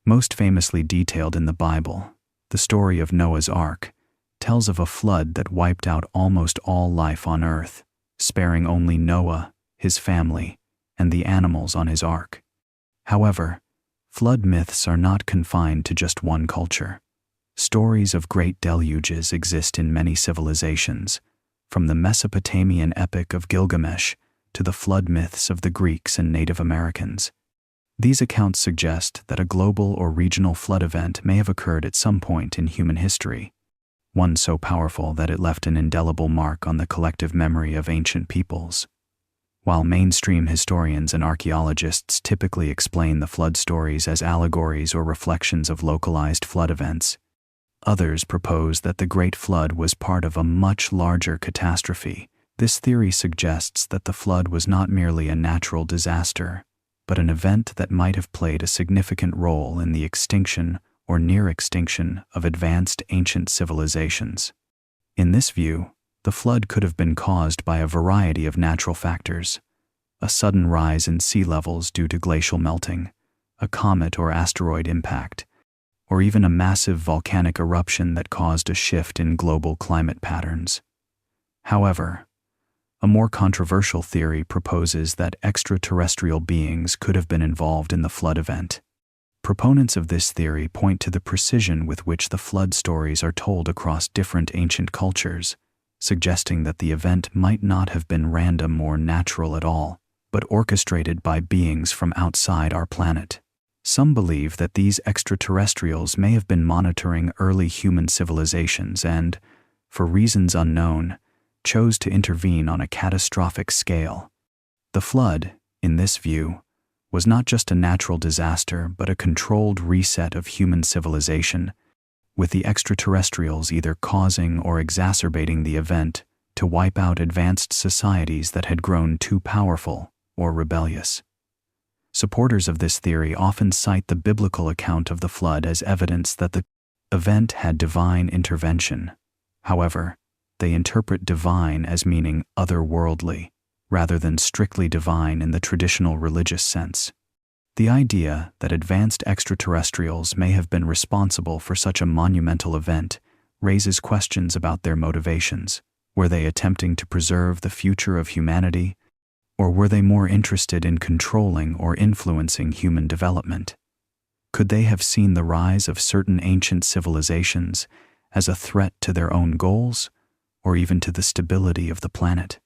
Most famously detailed in the Bible, the story of Noah's Ark tells of a flood that wiped out almost all life on earth, sparing only Noah, his family, and the animals on his ark. However, flood myths are not confined to just one culture. Stories of great deluges exist in many civilizations, from the Mesopotamian epic of Gilgamesh to the flood myths of the Greeks and Native Americans. These accounts suggest that a global or regional flood event may have occurred at some point in human history, one so powerful that it left an indelible mark on the collective memory of ancient peoples. While mainstream historians and archaeologists typically explain the flood stories as allegories or reflections of localized flood events, others propose that the Great Flood was part of a much larger catastrophe. This theory suggests that the flood was not merely a natural disaster, but an event that might have played a significant role in the extinction or near extinction of advanced ancient civilizations. In this view, the flood could have been caused by a variety of natural factors: a sudden rise in sea levels due to glacial melting, a comet or asteroid impact, or even a massive volcanic eruption that caused a shift in global climate patterns. However, a more controversial theory proposes that extraterrestrial beings could have been involved in the flood event. Proponents of this theory point to the precision with which the flood stories are told across different ancient cultures, suggesting that the event might not have been random or natural at all, but orchestrated by beings from outside our planet. Some believe that these extraterrestrials may have been monitoring early human civilizations and, for reasons unknown, chose to intervene on a catastrophic scale. The flood, in this view, was not just a natural disaster but a controlled reset of human civilization, with the extraterrestrials either causing or exacerbating the event to wipe out advanced societies that had grown too powerful or rebellious. Supporters of this theory often cite the biblical account of the flood as evidence that the event had divine intervention. However, they interpret divine as meaning otherworldly, rather than strictly divine in the traditional religious sense. The idea that advanced extraterrestrials may have been responsible for such a monumental event raises questions about their motivations. Were they attempting to preserve the future of humanity, or were they more interested in controlling or influencing human development? Could they have seen the rise of certain ancient civilizations as a threat to their own goals, or even to the stability of the planet?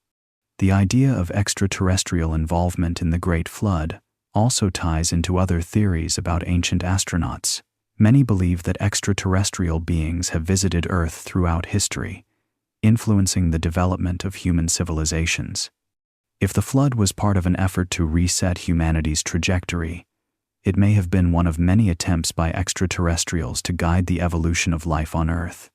The idea of extraterrestrial involvement in the Great Flood also ties into other theories about ancient astronauts. Many believe that extraterrestrial beings have visited Earth throughout history, influencing the development of human civilizations. If the flood was part of an effort to reset humanity's trajectory, it may have been one of many attempts by extraterrestrials to guide the evolution of life on Earth.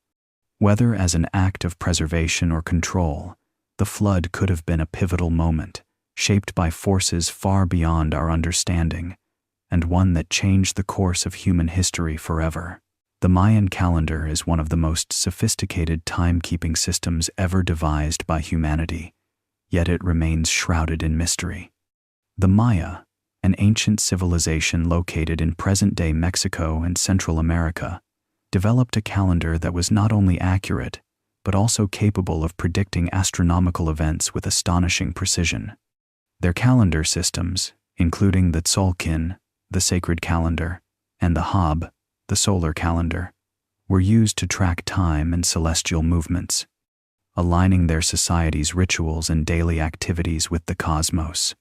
Whether as an act of preservation or control, the flood could have been a pivotal moment, shaped by forces far beyond our understanding, and one that changed the course of human history forever. The Mayan calendar is one of the most sophisticated time-keeping systems ever devised by humanity, yet it remains shrouded in mystery. The Maya, an ancient civilization located in present-day Mexico and Central America, developed a calendar that was not only accurate, but also capable of predicting astronomical events with astonishing precision. Their calendar systems, including the Tzolkin, the sacred calendar, and the Hab, the solar calendar, were used to track time and celestial movements, aligning their society's rituals and daily activities with the cosmos.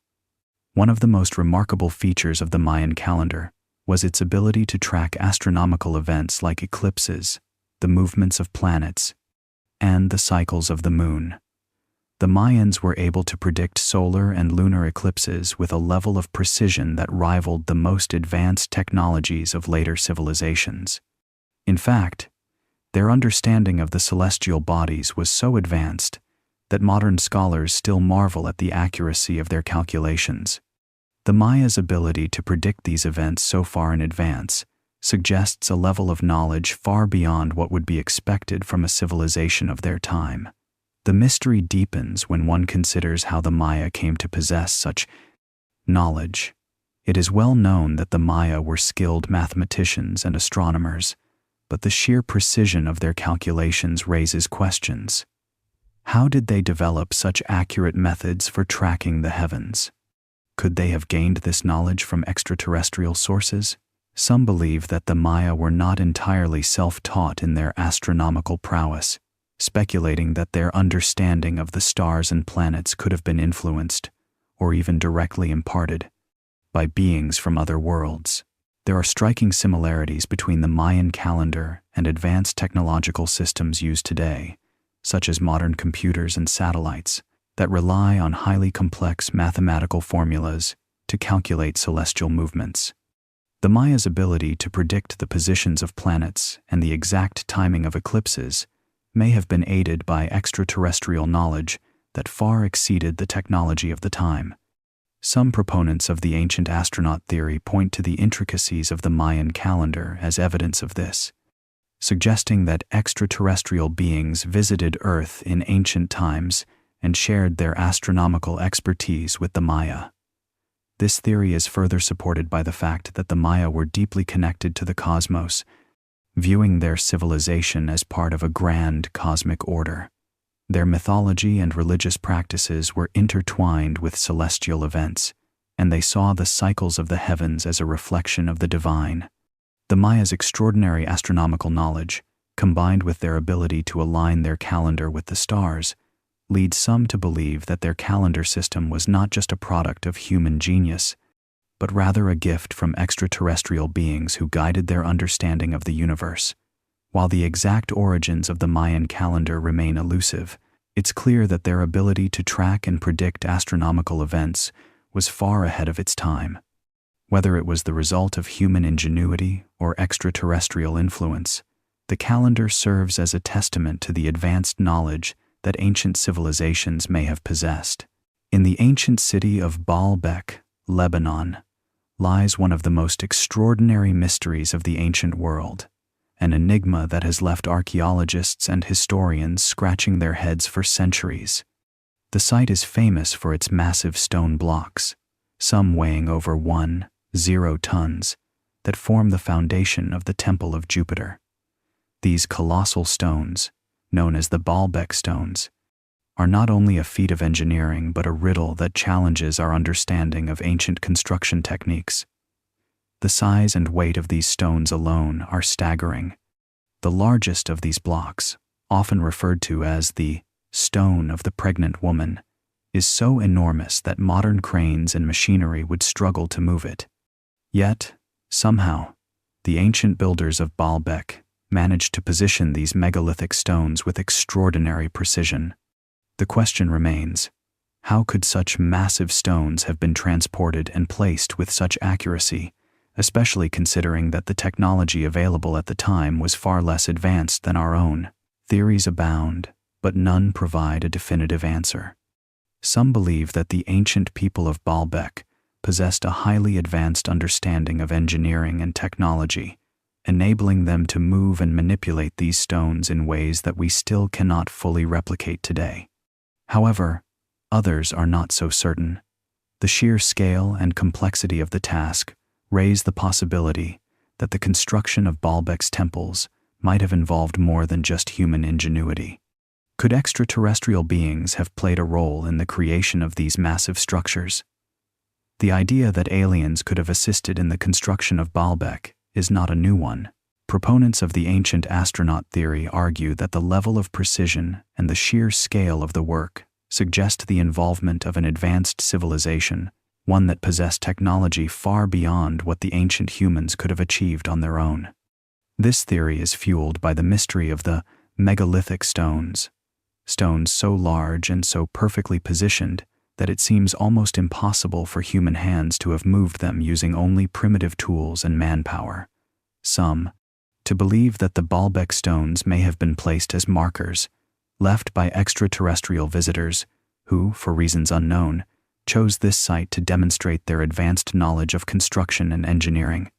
One of the most remarkable features of the Mayan calendar was its ability to track astronomical events like eclipses, the movements of planets, and the cycles of the moon. The Mayans were able to predict solar and lunar eclipses with a level of precision that rivaled the most advanced technologies of later civilizations. In fact, their understanding of the celestial bodies was so advanced that modern scholars still marvel at the accuracy of their calculations. The Mayas' ability to predict these events so far in advance suggests a level of knowledge far beyond what would be expected from a civilization of their time. The mystery deepens when one considers how the Maya came to possess such knowledge. It is well known that the Maya were skilled mathematicians and astronomers, but the sheer precision of their calculations raises questions. How did they develop such accurate methods for tracking the heavens? Could they have gained this knowledge from extraterrestrial sources? Some believe that the Maya were not entirely self-taught in their astronomical prowess, speculating that their understanding of the stars and planets could have been influenced, or even directly imparted, by beings from other worlds. There are striking similarities between the Mayan calendar and advanced technological systems used today, such as modern computers and satellites. that rely on highly complex mathematical formulas to calculate celestial movements. The Maya's ability to predict the positions of planets and the exact timing of eclipses may have been aided by extraterrestrial knowledge that far exceeded the technology of the time. Some proponents of the ancient astronaut theory point to the intricacies of the Mayan calendar as evidence of this, suggesting that extraterrestrial beings visited Earth in ancient times and shared their astronomical expertise with the Maya. This theory is further supported by the fact that the Maya were deeply connected to the cosmos, viewing their civilization as part of a grand cosmic order. Their mythology and religious practices were intertwined with celestial events, and they saw the cycles of the heavens as a reflection of the divine. The Maya's extraordinary astronomical knowledge, combined with their ability to align their calendar with the stars, leads some to believe that their calendar system was not just a product of human genius, but rather a gift from extraterrestrial beings who guided their understanding of the universe. While the exact origins of the Mayan calendar remain elusive, it's clear that their ability to track and predict astronomical events was far ahead of its time. Whether it was the result of human ingenuity or extraterrestrial influence, the calendar serves as a testament to the advanced knowledge that ancient civilizations may have possessed. In the ancient city of Baalbek, Lebanon, lies one of the most extraordinary mysteries of the ancient world, an enigma that has left archaeologists and historians scratching their heads for centuries. The site is famous for its massive stone blocks, some weighing over 10 tons, that form the foundation of the Temple of Jupiter. These colossal stones, known as the Baalbek stones, are not only a feat of engineering but a riddle that challenges our understanding of ancient construction techniques. The size and weight of these stones alone are staggering. The largest of these blocks, often referred to as the stone of the pregnant woman, is so enormous that modern cranes and machinery would struggle to move it. Yet, somehow, the ancient builders of Baalbek managed to position these megalithic stones with extraordinary precision. The question remains, how could such massive stones have been transported and placed with such accuracy, especially considering that the technology available at the time was far less advanced than our own? Theories abound, but none provide a definitive answer. Some believe that the ancient people of Baalbek possessed a highly advanced understanding of engineering and technology, enabling them to move and manipulate these stones in ways that we still cannot fully replicate today. However, others are not so certain. The sheer scale and complexity of the task raise the possibility that the construction of Baalbek's temples might have involved more than just human ingenuity. Could extraterrestrial beings have played a role in the creation of these massive structures? The idea that aliens could have assisted in the construction of Baalbek is not a new one. Proponents of the ancient astronaut theory argue that the level of precision and the sheer scale of the work suggest the involvement of an advanced civilization, one that possessed technology far beyond what the ancient humans could have achieved on their own. This theory is fueled by the mystery of the megalithic stones, stones so large and so perfectly positioned that it seems almost impossible for human hands to have moved them using only primitive tools and manpower. Some to believe that the Baalbek stones may have been placed as markers, left by extraterrestrial visitors who, for reasons unknown, chose this site to demonstrate their advanced knowledge of construction and engineering.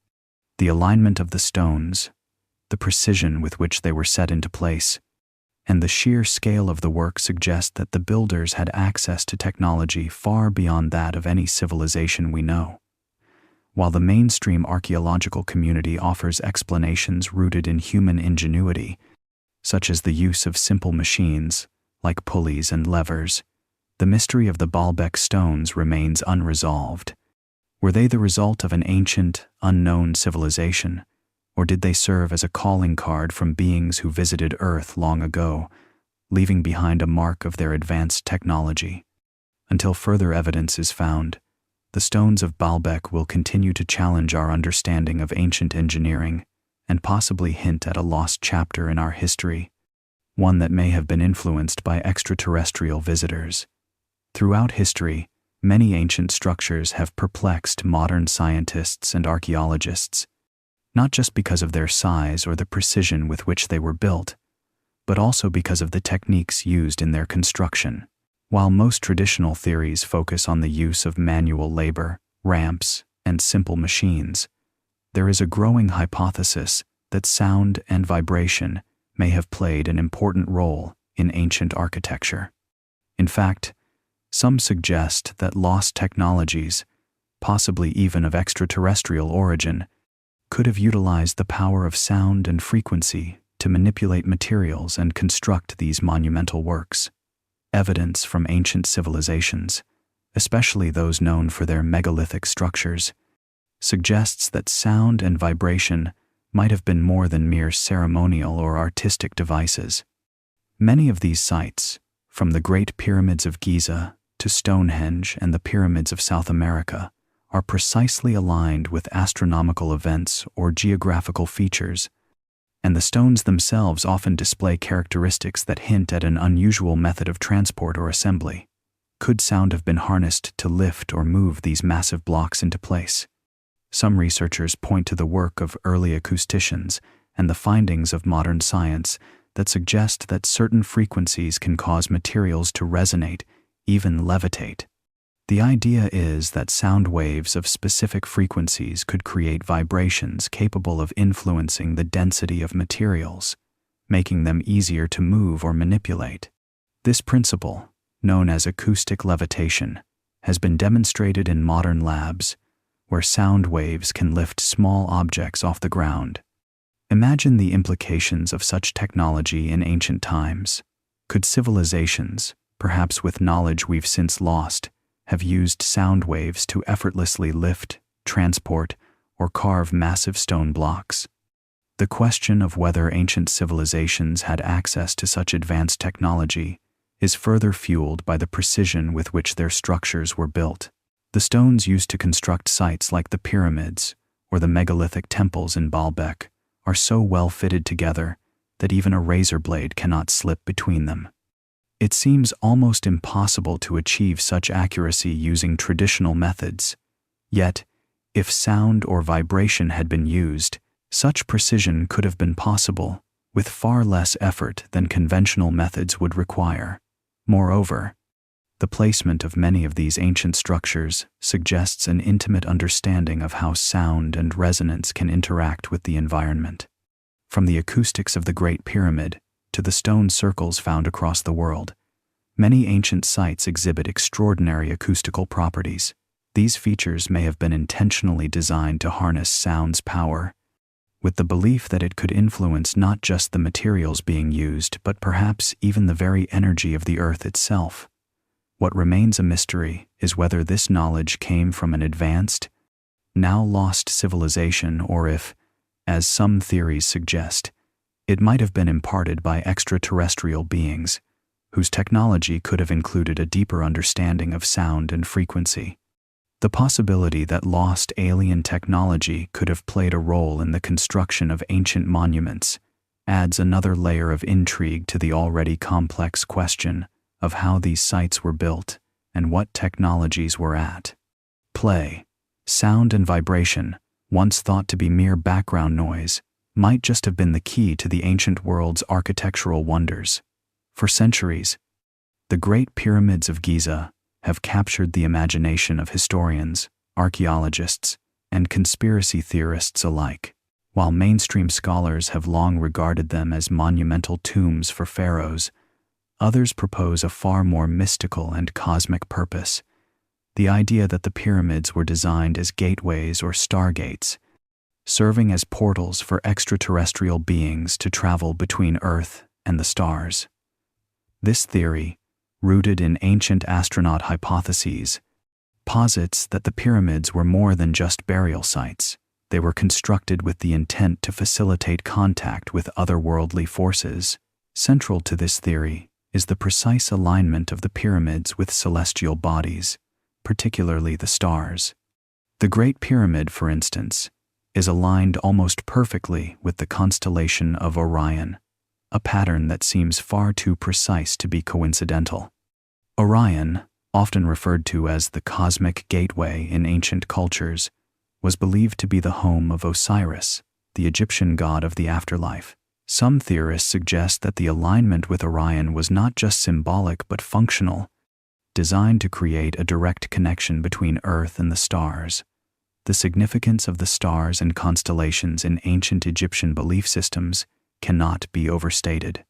The alignment of the stones, the precision with which they were set into place, and the sheer scale of the work suggest that the builders had access to technology far beyond that of any civilization we know. While the mainstream archaeological community offers explanations rooted in human ingenuity, such as the use of simple machines, like pulleys and levers, the mystery of the Baalbek stones remains unresolved. Were they the result of an ancient, unknown civilization, or did they serve as a calling card from beings who visited Earth long ago, leaving behind a mark of their advanced technology? Until further evidence is found, the stones of Baalbek will continue to challenge our understanding of ancient engineering and possibly hint at a lost chapter in our history, one that may have been influenced by extraterrestrial visitors, Throughout history, many ancient structures have perplexed modern scientists and archaeologists, not just because of their size or the precision with which they were built, but also because of the techniques used in their construction. While most traditional theories focus on the use of manual labor, ramps, and simple machines, there is a growing hypothesis that sound and vibration may have played an important role in ancient architecture. In fact, some suggest that lost technologies, possibly even of extraterrestrial origin, could have utilized the power of sound and frequency to manipulate materials and construct these monumental works. Evidence from ancient civilizations, especially those known for their megalithic structures, suggests that sound and vibration might have been more than mere ceremonial or artistic devices. Many of these sites, from the Great Pyramids of Giza to Stonehenge and the Pyramids of South America, are precisely aligned with astronomical events or geographical features, and the stones themselves often display characteristics that hint at an unusual method of transport or assembly. Could sound have been harnessed to lift or move these massive blocks into place? Some researchers point to the work of early acousticians and the findings of modern science that suggest that certain frequencies can cause materials to resonate, even levitate. The idea is that sound waves of specific frequencies could create vibrations capable of influencing the density of materials, making them easier to move or manipulate. This principle, known as acoustic levitation, has been demonstrated in modern labs, where sound waves can lift small objects off the ground. Imagine the implications of such technology in ancient times. Could civilizations, perhaps with knowledge we've since lost, have used sound waves to effortlessly lift, transport, or carve massive stone blocks? The question of whether ancient civilizations had access to such advanced technology is further fueled by the precision with which their structures were built. The stones used to construct sites like the pyramids or the megalithic temples in Baalbek are so well fitted together that even a razor blade cannot slip between them. It seems almost impossible to achieve such accuracy using traditional methods. Yet, if sound or vibration had been used, such precision could have been possible with far less effort than conventional methods would require. Moreover, the placement of many of these ancient structures suggests an intimate understanding of how sound and resonance can interact with the environment. From the acoustics of the Great Pyramid to the stone circles found across the world, many ancient sites exhibit extraordinary acoustical properties. These features may have been intentionally designed to harness sound's power, with the belief that it could influence not just the materials being used, but perhaps even the very energy of the earth itself. What remains a mystery is whether this knowledge came from an advanced, now lost civilization, or if, as some theories suggest, it might have been imparted by extraterrestrial beings, whose technology could have included a deeper understanding of sound and frequency. The possibility that lost alien technology could have played a role in the construction of ancient monuments adds another layer of intrigue to the already complex question of how these sites were built and what technologies were at play. Sound and vibration, once thought to be mere background noise, might just have been the key to the ancient world's architectural wonders. For centuries, the Great Pyramids of Giza have captured the imagination of historians, archaeologists, and conspiracy theorists alike. While mainstream scholars have long regarded them as monumental tombs for pharaohs, others propose a far more mystical and cosmic purpose: the idea that the pyramids were designed as gateways or stargates, serving as portals for extraterrestrial beings to travel between Earth and the stars. This theory, rooted in ancient astronaut hypotheses, posits that the pyramids were more than just burial sites. They were constructed with the intent to facilitate contact with otherworldly forces. Central to this theory is the precise alignment of the pyramids with celestial bodies, particularly the stars. The Great Pyramid, for instance, is aligned almost perfectly with the constellation of Orion, a pattern that seems far too precise to be coincidental. Orion, often referred to as the cosmic gateway in ancient cultures, was believed to be the home of Osiris, the Egyptian god of the afterlife. Some theorists suggest that the alignment with Orion was not just symbolic but functional, designed to create a direct connection between Earth and the stars. The significance of the stars and constellations in ancient Egyptian belief systems cannot be overstated.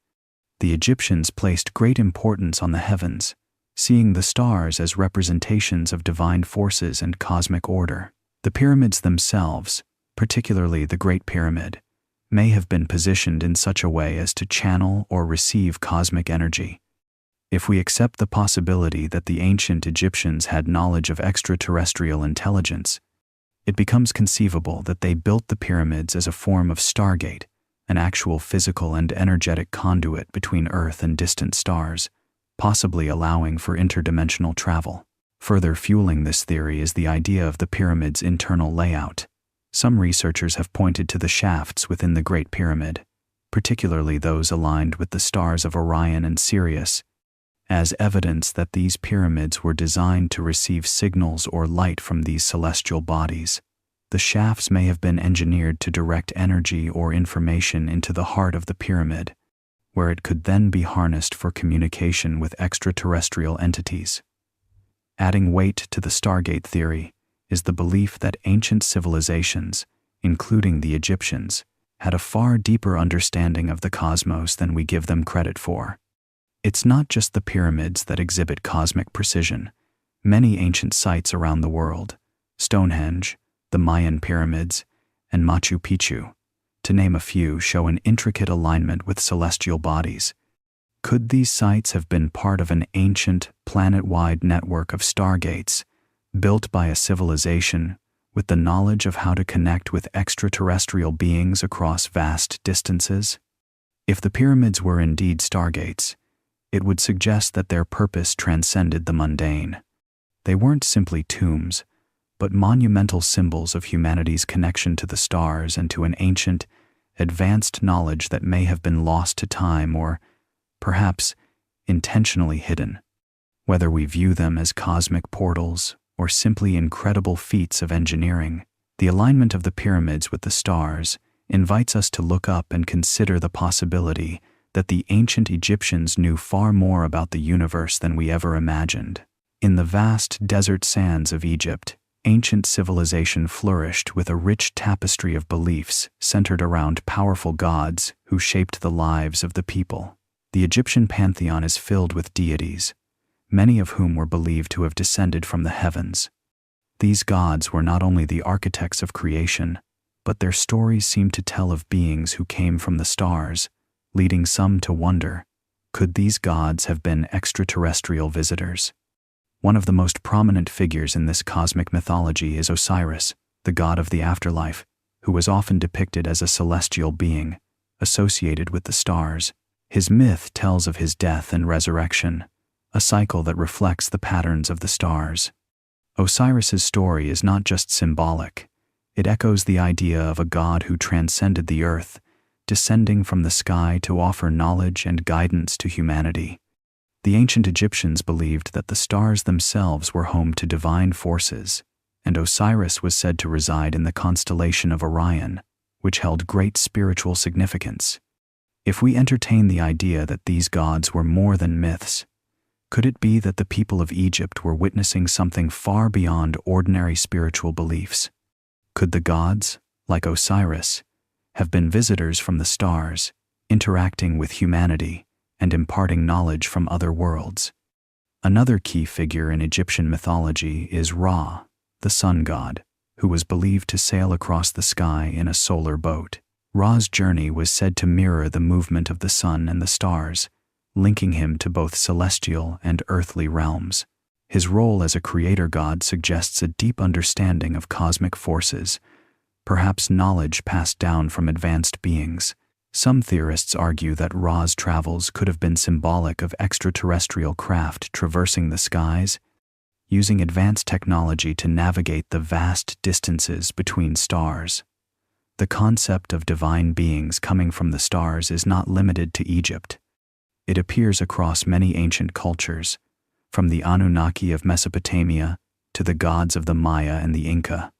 The Egyptians placed great importance on the heavens, seeing the stars as representations of divine forces and cosmic order. The pyramids themselves, particularly the Great Pyramid, may have been positioned in such a way as to channel or receive cosmic energy. If we accept the possibility that the ancient Egyptians had knowledge of extraterrestrial intelligence, it becomes conceivable that they built the pyramids as a form of stargate, an actual physical and energetic conduit between Earth and distant stars, possibly allowing for interdimensional travel. Further fueling this theory is the idea of the pyramid's internal layout. Some researchers have pointed to the shafts within the Great Pyramid, particularly those aligned with the stars of Orion and Sirius, as evidence that these pyramids were designed to receive signals or light from these celestial bodies. The shafts may have been engineered to direct energy or information into the heart of the pyramid, where it could then be harnessed for communication with extraterrestrial entities. Adding weight to the Stargate theory is the belief that ancient civilizations, including the Egyptians, had a far deeper understanding of the cosmos than we give them credit for. It's not just the pyramids that exhibit cosmic precision. Many ancient sites around the world, Stonehenge, the Mayan pyramids, and Machu Picchu, to name a few, show an intricate alignment with celestial bodies. Could these sites have been part of an ancient, planet-wide network of stargates, built by a civilization with the knowledge of how to connect with extraterrestrial beings across vast distances? If the pyramids were indeed stargates, it would suggest that their purpose transcended the mundane. They weren't simply tombs, but monumental symbols of humanity's connection to the stars and to an ancient, advanced knowledge that may have been lost to time or, perhaps, intentionally hidden. Whether we view them as cosmic portals or simply incredible feats of engineering, the alignment of the pyramids with the stars invites us to look up and consider the possibility that the ancient Egyptians knew far more about the universe than we ever imagined. In the vast desert sands of Egypt, ancient civilization flourished with a rich tapestry of beliefs centered around powerful gods who shaped the lives of the people. The Egyptian pantheon is filled with deities, many of whom were believed to have descended from the heavens. These gods were not only the architects of creation, but their stories seem to tell of beings who came from the stars, leading some to wonder, could these gods have been extraterrestrial visitors? One of the most prominent figures in this cosmic mythology is Osiris, the god of the afterlife, who was often depicted as a celestial being, associated with the stars. His myth tells of his death and resurrection, a cycle that reflects the patterns of the stars. Osiris's story is not just symbolic, it echoes the idea of a god who transcended the earth, descending from the sky to offer knowledge and guidance to humanity. The ancient Egyptians believed that the stars themselves were home to divine forces, and Osiris was said to reside in the constellation of Orion, which held great spiritual significance. If we entertain the idea that these gods were more than myths, could it be that the people of Egypt were witnessing something far beyond ordinary spiritual beliefs? Could the gods, like Osiris, have been visitors from the stars, interacting with humanity and imparting knowledge from other worlds? Another key figure in Egyptian mythology is Ra, the sun god, who was believed to sail across the sky in a solar boat. Ra's journey was said to mirror the movement of the sun and the stars, linking him to both celestial and earthly realms. His role as a creator god suggests a deep understanding of cosmic forces, perhaps knowledge passed down from advanced beings. Some theorists argue that Ra's travels could have been symbolic of extraterrestrial craft traversing the skies, using advanced technology to navigate the vast distances between stars. The concept of divine beings coming from the stars is not limited to Egypt. It appears across many ancient cultures, from the Anunnaki of Mesopotamia to the gods of the Maya and the Inca.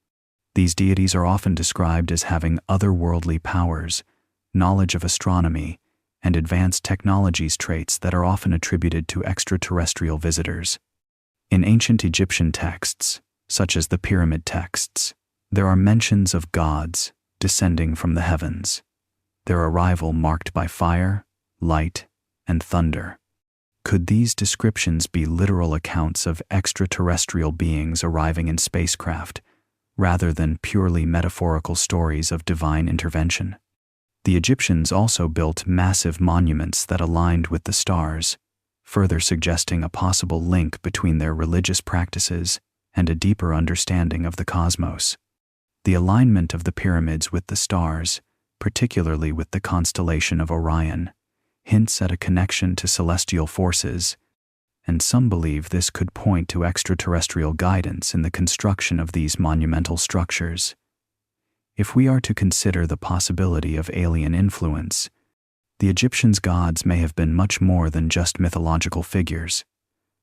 These deities are often described as having otherworldly powers, knowledge of astronomy, and advanced technologies, traits that are often attributed to extraterrestrial visitors. In ancient Egyptian texts, such as the pyramid texts, there are mentions of gods descending from the heavens, their arrival marked by fire, light, and thunder. Could these descriptions be literal accounts of extraterrestrial beings arriving in spacecraft, rather than purely metaphorical stories of divine intervention? The Egyptians also built massive monuments that aligned with the stars, further suggesting a possible link between their religious practices and a deeper understanding of the cosmos. The alignment of the pyramids with the stars, particularly with the constellation of Orion, hints at a connection to celestial forces, and some believe this could point to extraterrestrial guidance in the construction of these monumental structures. If we are to consider the possibility of alien influence, the Egyptians' gods may have been much more than just mythological figures.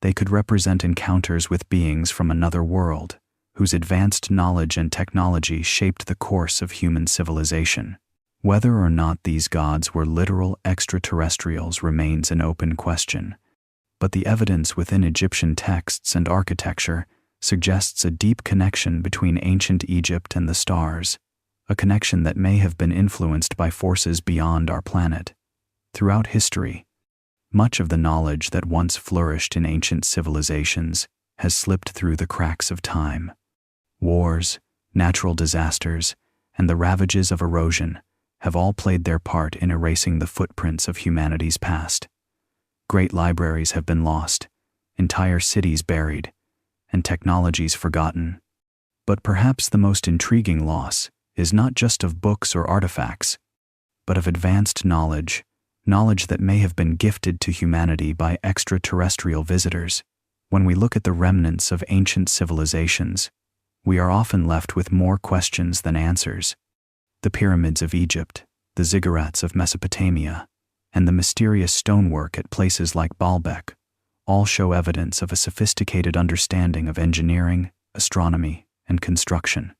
They could represent encounters with beings from another world, whose advanced knowledge and technology shaped the course of human civilization. Whether or not these gods were literal extraterrestrials remains an open question, but the evidence within Egyptian texts and architecture suggests a deep connection between ancient Egypt and the stars, a connection that may have been influenced by forces beyond our planet. Throughout history, much of the knowledge that once flourished in ancient civilizations has slipped through the cracks of time. Wars, natural disasters, and the ravages of erosion have all played their part in erasing the footprints of humanity's past. Great libraries have been lost, entire cities buried, and technologies forgotten. But perhaps the most intriguing loss is not just of books or artifacts, but of advanced knowledge that may have been gifted to humanity by extraterrestrial visitors. When we look at the remnants of ancient civilizations, we are often left with more questions than answers. The pyramids of Egypt, the ziggurats of Mesopotamia, and the mysterious stonework at places like Baalbek all show evidence of a sophisticated understanding of engineering, astronomy, and construction.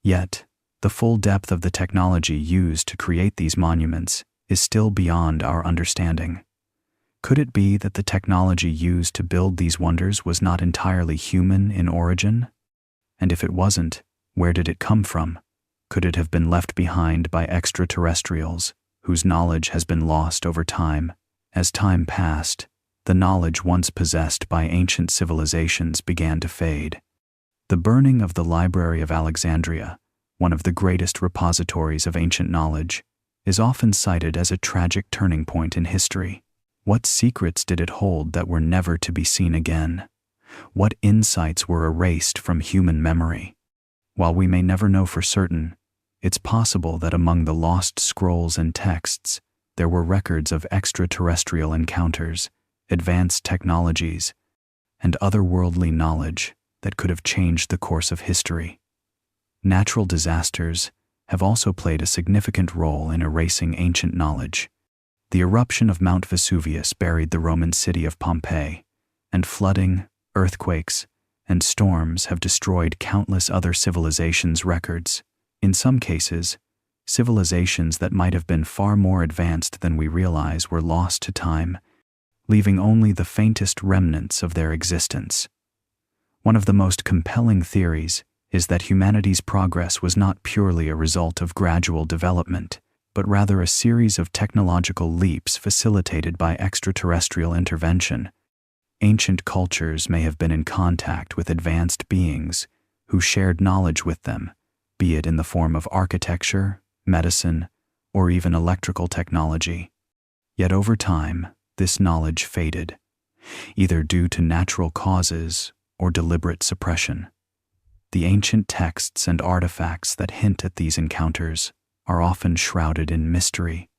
Yet, the full depth of the technology used to create these monuments is still beyond our understanding. Could it be that the technology used to build these wonders was not entirely human in origin? And if it wasn't, where did it come from? Could it have been left behind by extraterrestrials whose knowledge has been lost over time? As time passed, the knowledge once possessed by ancient civilizations began to fade. The burning of the Library of Alexandria, one of the greatest repositories of ancient knowledge, is often cited as a tragic turning point in history. What secrets did it hold that were never to be seen again? What insights were erased from human memory? While we may never know for certain, it's possible that among the lost scrolls and texts, there were records of extraterrestrial encounters, advanced technologies, and otherworldly knowledge that could have changed the course of history. Natural disasters have also played a significant role in erasing ancient knowledge. The eruption of Mount Vesuvius buried the Roman city of Pompeii, and flooding, earthquakes, and storms have destroyed countless other civilizations' records. In some cases, civilizations that might have been far more advanced than we realize were lost to time, leaving only the faintest remnants of their existence. One of the most compelling theories is that humanity's progress was not purely a result of gradual development, but rather a series of technological leaps facilitated by extraterrestrial intervention. Ancient cultures may have been in contact with advanced beings who shared knowledge with them, be it in the form of architecture, medicine, or even electrical technology. Yet over time, this knowledge faded, either due to natural causes or deliberate suppression. The ancient texts and artifacts that hint at these encounters are often shrouded in mystery,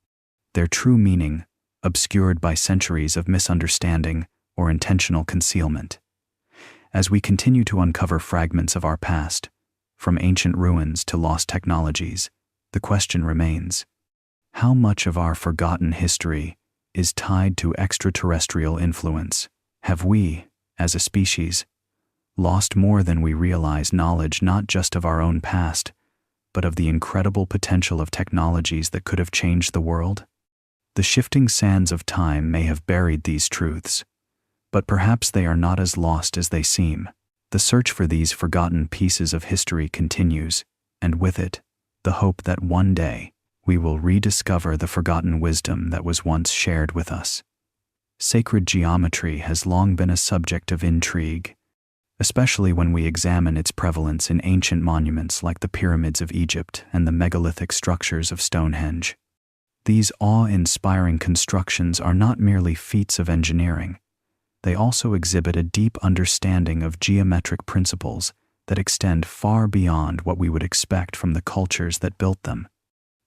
their true meaning obscured by centuries of misunderstanding or intentional concealment. As we continue to uncover fragments of our past, from ancient ruins to lost technologies, the question remains: how much of our forgotten history is tied to extraterrestrial influence? Have we, as a species, lost more than we realize knowledge not just of our own past, but of the incredible potential of technologies that could have changed the world? The shifting sands of time may have buried these truths, but perhaps they are not as lost as they seem. The search for these forgotten pieces of history continues, and with it, the hope that one day we will rediscover the forgotten wisdom that was once shared with us. Sacred geometry has long been a subject of intrigue, especially when we examine its prevalence in ancient monuments like the pyramids of Egypt and the megalithic structures of Stonehenge. These awe-inspiring constructions are not merely feats of engineering. They also exhibit a deep understanding of geometric principles that extend far beyond what we would expect from the cultures that built them.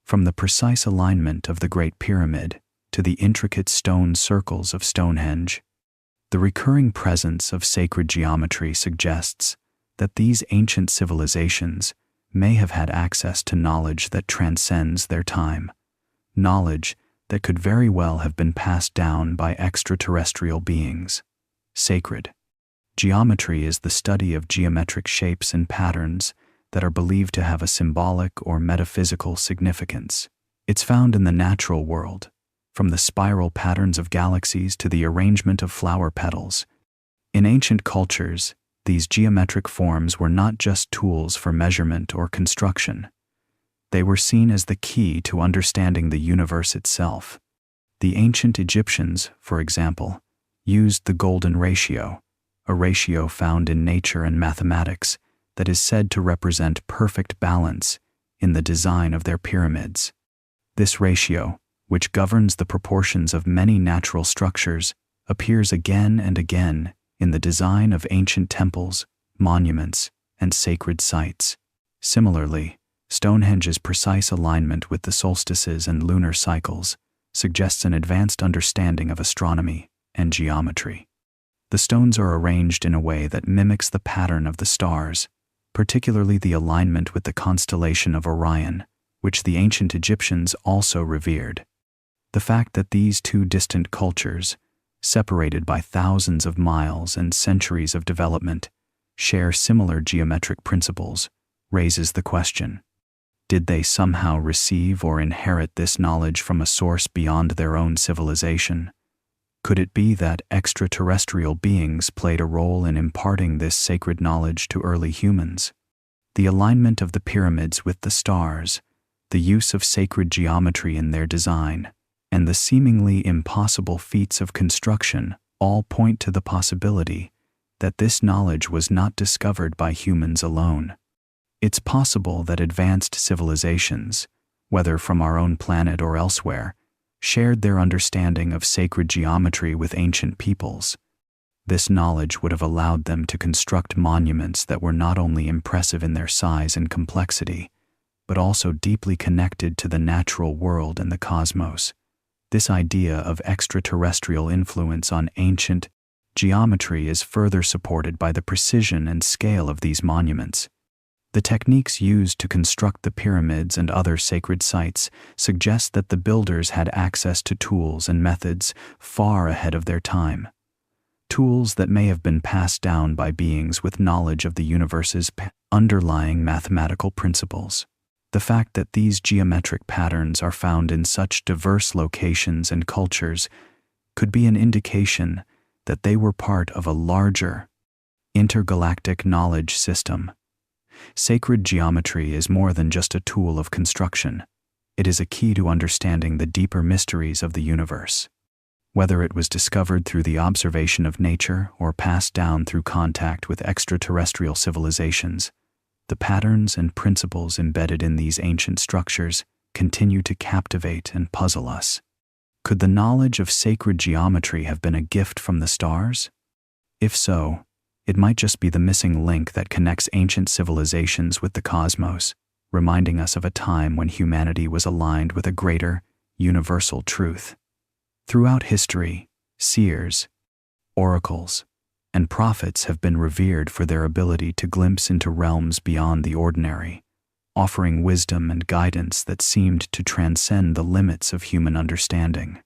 From the precise alignment of the Great Pyramid to the intricate stone circles of Stonehenge, the recurring presence of sacred geometry suggests that these ancient civilizations may have had access to knowledge that transcends their time, knowledge that could very well have been passed down by extraterrestrial beings. Sacred geometry is the study of geometric shapes and patterns that are believed to have a symbolic or metaphysical significance. It's found in the natural world, from the spiral patterns of galaxies to the arrangement of flower petals. In ancient cultures, these geometric forms were not just tools for measurement or construction. They were seen as the key to understanding the universe itself. The ancient Egyptians, for example, used the golden ratio, a ratio found in nature and mathematics that is said to represent perfect balance in the design of their pyramids. This ratio, which governs the proportions of many natural structures, appears again and again in the design of ancient temples, monuments, and sacred sites. Similarly, Stonehenge's precise alignment with the solstices and lunar cycles suggests an advanced understanding of astronomy and geometry. The stones are arranged in a way that mimics the pattern of the stars, particularly the alignment with the constellation of Orion, which the ancient Egyptians also revered. The fact that these two distant cultures, separated by thousands of miles and centuries of development, share similar geometric principles, raises the question: did they somehow receive or inherit this knowledge from a source beyond their own civilization? Could it be that extraterrestrial beings played a role in imparting this sacred knowledge to early humans? The alignment of the pyramids with the stars, the use of sacred geometry in their design, and the seemingly impossible feats of construction all point to the possibility that this knowledge was not discovered by humans alone. It's possible that advanced civilizations, whether from our own planet or elsewhere, shared their understanding of sacred geometry with ancient peoples. This knowledge would have allowed them to construct monuments that were not only impressive in their size and complexity, but also deeply connected to the natural world and the cosmos. This idea of extraterrestrial influence on ancient geometry is further supported by the precision and scale of these monuments. The techniques used to construct the pyramids and other sacred sites suggest that the builders had access to tools and methods far ahead of their time. Tools that may have been passed down by beings with knowledge of the universe's underlying mathematical principles. The fact that these geometric patterns are found in such diverse locations and cultures could be an indication that they were part of a larger, intergalactic knowledge system. Sacred geometry is more than just a tool of construction. It is a key to understanding the deeper mysteries of the universe. Whether it was discovered through the observation of nature or passed down through contact with extraterrestrial civilizations, the patterns and principles embedded in these ancient structures continue to captivate and puzzle us. Could the knowledge of sacred geometry have been a gift from the stars? If so, it might just be the missing link that connects ancient civilizations with the cosmos, reminding us of a time when humanity was aligned with a greater, universal truth. Throughout history, seers, oracles, and prophets have been revered for their ability to glimpse into realms beyond the ordinary, offering wisdom and guidance that seemed to transcend the limits of human understanding.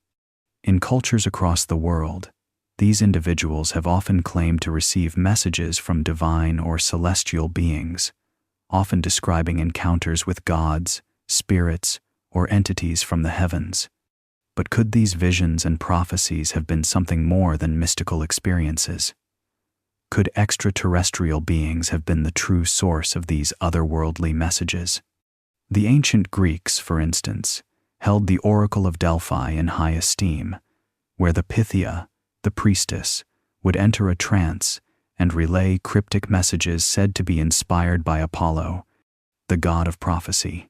In cultures across the world, These individuals have often claimed to receive messages from divine or celestial beings, often describing encounters with gods, spirits, or entities from the heavens. But could these visions and prophecies have been something more than mystical experiences? Could extraterrestrial beings have been the true source of these otherworldly messages? The ancient Greeks, for instance, held the Oracle of Delphi in high esteem, where the Pythia, the priestess, would enter a trance and relay cryptic messages said to be inspired by Apollo, the god of prophecy.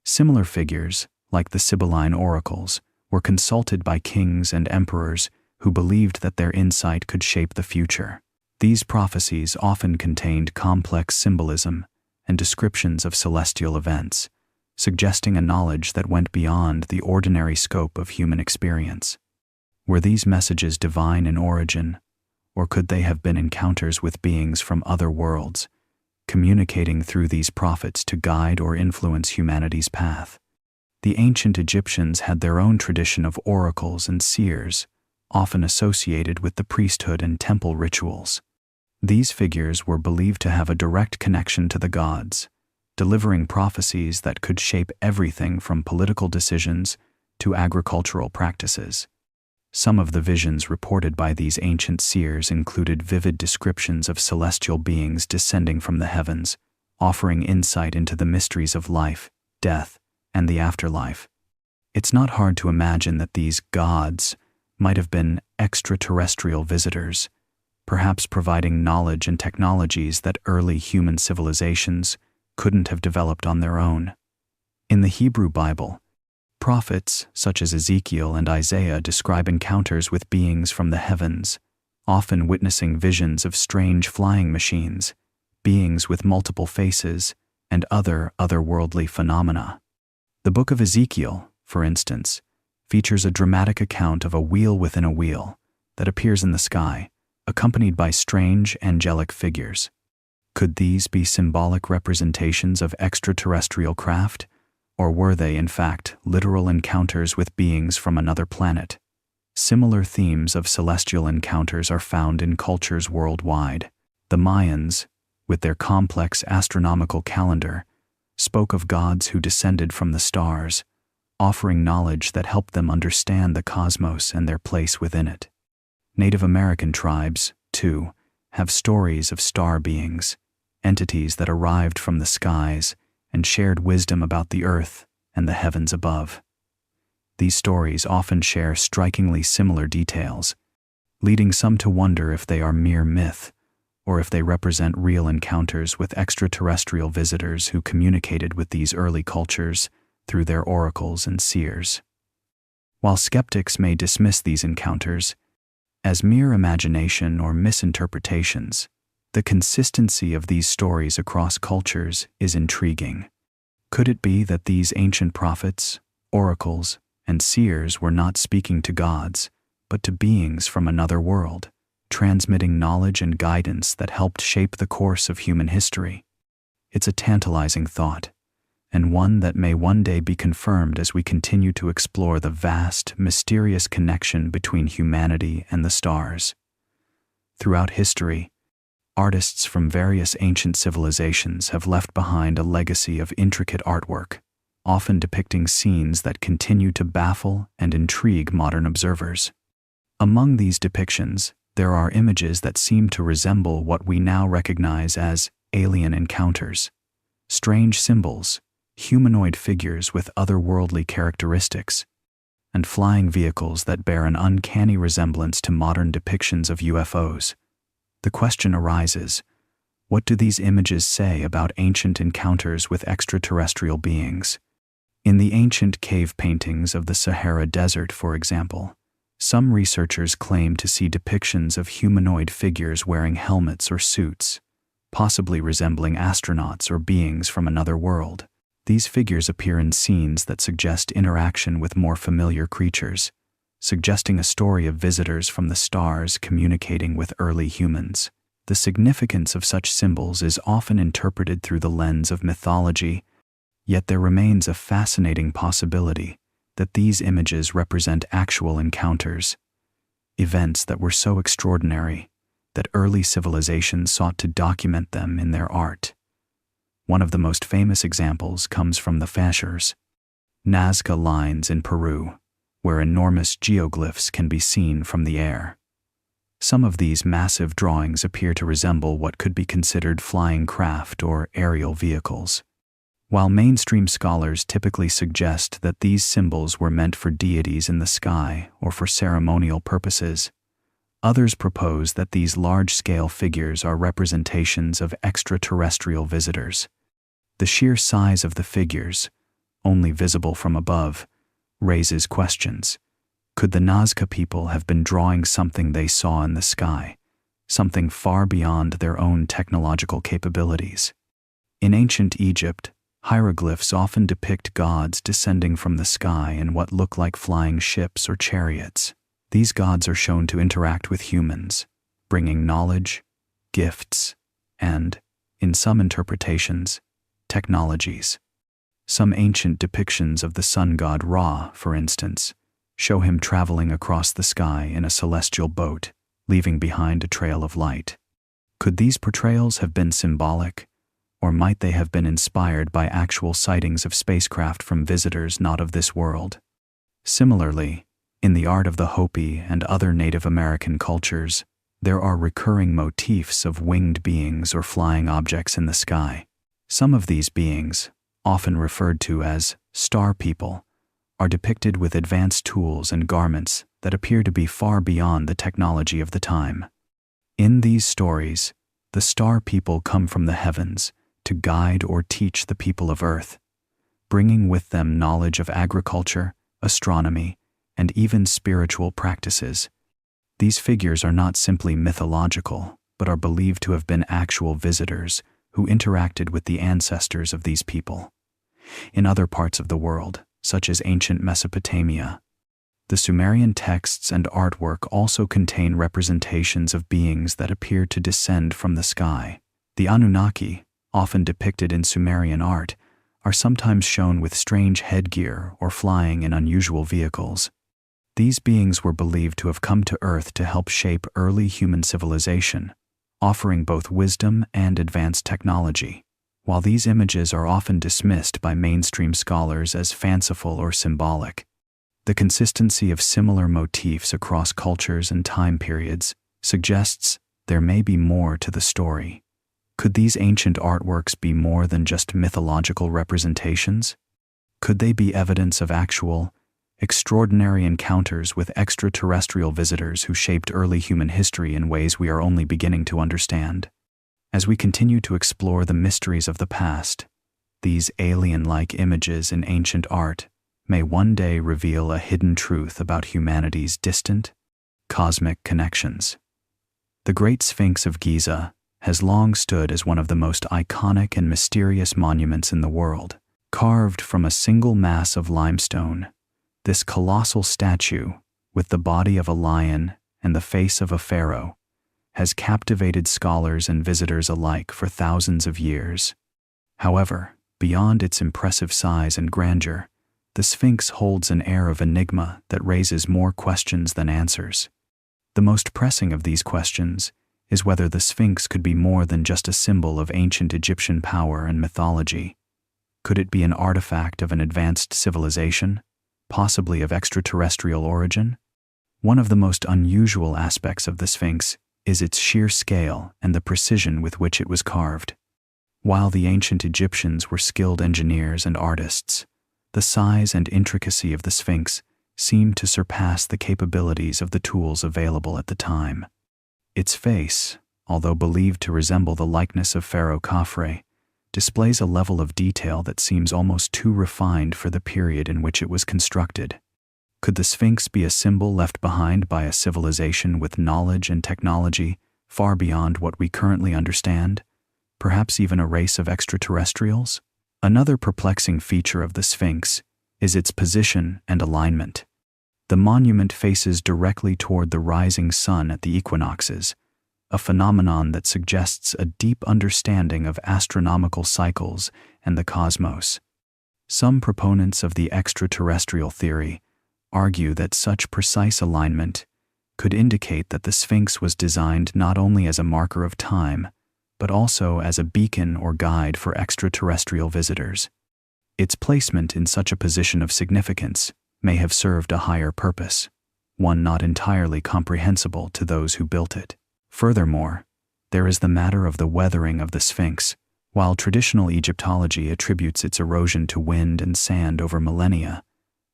Similar figures, like the Sibylline oracles, were consulted by kings and emperors who believed that their insight could shape the future. These prophecies often contained complex symbolism and descriptions of celestial events, suggesting a knowledge that went beyond the ordinary scope of human experience. Were these messages divine in origin, or could they have been encounters with beings from other worlds, communicating through these prophets to guide or influence humanity's path? The ancient Egyptians had their own tradition of oracles and seers, often associated with the priesthood and temple rituals. These figures were believed to have a direct connection to the gods, delivering prophecies that could shape everything from political decisions to agricultural practices. Some of the visions reported by these ancient seers included vivid descriptions of celestial beings descending from the heavens, offering insight into the mysteries of life, death, and the afterlife. It's not hard to imagine that these gods might have been extraterrestrial visitors, perhaps providing knowledge and technologies that early human civilizations couldn't have developed on their own. In the Hebrew Bible, prophets such as Ezekiel and Isaiah describe encounters with beings from the heavens, often witnessing visions of strange flying machines, beings with multiple faces, and other otherworldly phenomena. The book of Ezekiel, for instance, features a dramatic account of a wheel within a wheel that appears in the sky, accompanied by strange angelic figures. Could these be symbolic representations of extraterrestrial craft, or were they, in fact, literal encounters with beings from another planet? Similar themes of celestial encounters are found in cultures worldwide. The Mayans, with their complex astronomical calendar, spoke of gods who descended from the stars, offering knowledge that helped them understand the cosmos and their place within it. Native American tribes, too, have stories of star beings, entities that arrived from the skies and shared wisdom about the earth and the heavens above. These stories often share strikingly similar details, leading some to wonder if they are mere myth or if they represent real encounters with extraterrestrial visitors who communicated with these early cultures through their oracles and seers. While skeptics may dismiss these encounters as mere imagination or misinterpretations, the consistency of these stories across cultures is intriguing. Could it be that these ancient prophets, oracles, and seers were not speaking to gods, but to beings from another world, transmitting knowledge and guidance that helped shape the course of human history? It's a tantalizing thought, and one that may one day be confirmed as we continue to explore the vast, mysterious connection between humanity and the stars. Throughout history, artists from various ancient civilizations have left behind a legacy of intricate artwork, often depicting scenes that continue to baffle and intrigue modern observers. Among these depictions, there are images that seem to resemble what we now recognize as alien encounters. Strange symbols, humanoid figures with otherworldly characteristics, and flying vehicles that bear an uncanny resemblance to modern depictions of UFOs. The question arises, what do these images say about ancient encounters with extraterrestrial beings? In the ancient cave paintings of the Sahara Desert, for example, some researchers claim to see depictions of humanoid figures wearing helmets or suits, possibly resembling astronauts or beings from another world. These figures appear in scenes that suggest interaction with more familiar creatures, suggesting a story of visitors from the stars communicating with early humans. The significance of such symbols is often interpreted through the lens of mythology, yet there remains a fascinating possibility that these images represent actual encounters. events that were so extraordinary that early civilizations sought to document them in their art. One of the most famous examples comes from the Fashers, Nazca lines in Peru, where enormous geoglyphs can be seen from the air. Some of these massive drawings appear to resemble what could be considered flying craft or aerial vehicles. While mainstream scholars typically suggest that these symbols were meant for deities in the sky or for ceremonial purposes, others propose that these large-scale figures are representations of extraterrestrial visitors. The sheer size of the figures, only visible from above, raises questions. Could the Nazca people have been drawing something they saw in the sky, something far beyond their own technological capabilities? In ancient Egypt, hieroglyphs often depict gods descending from the sky in what look like flying ships or chariots. These gods are shown to interact with humans, bringing knowledge, gifts, and, in some interpretations, technologies. Some ancient depictions of the sun god Ra, for instance, show him traveling across the sky in a celestial boat, leaving behind a trail of light. Could these portrayals have been symbolic, or might they have been inspired by actual sightings of spacecraft from visitors not of this world? Similarly, in the art of the Hopi and other Native American cultures, there are recurring motifs of winged beings or flying objects in the sky. Some of these beings, often referred to as star people, are depicted with advanced tools and garments that appear to be far beyond the technology of the time. In these stories, the star people come from the heavens to guide or teach the people of Earth, bringing with them knowledge of agriculture, astronomy, and even spiritual practices. These figures are not simply mythological, but are believed to have been actual visitors who interacted with the ancestors of these people. In other parts of the world, such as ancient Mesopotamia, the Sumerian texts and artwork also contain representations of beings that appear to descend from the sky. The Anunnaki, often depicted in Sumerian art, are sometimes shown with strange headgear or flying in unusual vehicles. These beings were believed to have come to Earth to help shape early human civilization, offering both wisdom and advanced technology. While these images are often dismissed by mainstream scholars as fanciful or symbolic, the consistency of similar motifs across cultures and time periods suggests there may be more to the story. Could these ancient artworks be more than just mythological representations? Could they be evidence of actual, extraordinary encounters with extraterrestrial visitors who shaped early human history in ways we are only beginning to understand? As we continue to explore the mysteries of the past, these alien-like images in ancient art may one day reveal a hidden truth about humanity's distant, cosmic connections. The Great Sphinx of Giza has long stood as one of the most iconic and mysterious monuments in the world. Carved from a single mass of limestone, this colossal statue, with the body of a lion and the face of a pharaoh, has captivated scholars and visitors alike for thousands of years. However, beyond its impressive size and grandeur, the Sphinx holds an air of enigma that raises more questions than answers. The most pressing of these questions is whether the Sphinx could be more than just a symbol of ancient Egyptian power and mythology. Could it be an artifact of an advanced civilization, possibly of extraterrestrial origin? One of the most unusual aspects of the Sphinx is its sheer scale and the precision with which it was carved. While the ancient Egyptians were skilled engineers and artists, the size and intricacy of the Sphinx seemed to surpass the capabilities of the tools available at the time. Its face, although believed to resemble the likeness of Pharaoh Khafre, displays a level of detail that seems almost too refined for the period in which it was constructed. Could the Sphinx be a symbol left behind by a civilization with knowledge and technology far beyond what we currently understand, perhaps even a race of extraterrestrials? Another perplexing feature of the Sphinx is its position and alignment. The monument faces directly toward the rising sun at the equinoxes, a phenomenon that suggests a deep understanding of astronomical cycles and the cosmos. Some proponents of the extraterrestrial theory argue that such precise alignment could indicate that the Sphinx was designed not only as a marker of time, but also as a beacon or guide for extraterrestrial visitors. Its placement in such a position of significance may have served a higher purpose, one not entirely comprehensible to those who built it. Furthermore, there is the matter of the weathering of the Sphinx. While traditional Egyptology attributes its erosion to wind and sand over millennia,